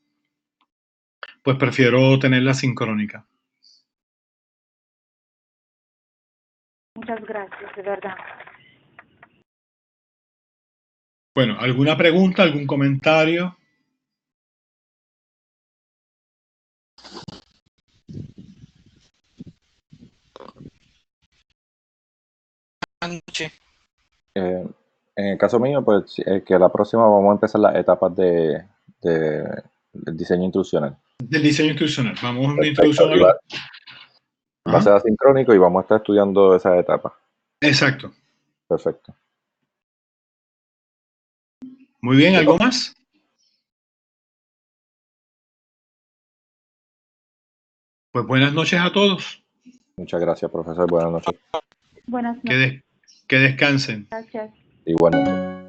pues prefiero tenerla sincrónica. Muchas gracias, de verdad. Bueno, ¿alguna pregunta, algún comentario? Buenas noches. En el caso mío, pues que la próxima vamos a empezar las etapas del diseño instruccional. Del diseño instruccional. Vamos a una Perfecto. introducción a Va a ser asincrónico y vamos a estar estudiando esa etapa. Exacto. Perfecto. Muy bien, ¿algo más? Pues buenas noches a todos. Muchas gracias, profesor. Buenas noches. Buenas noches. Que descansen. Gracias. Igualmente.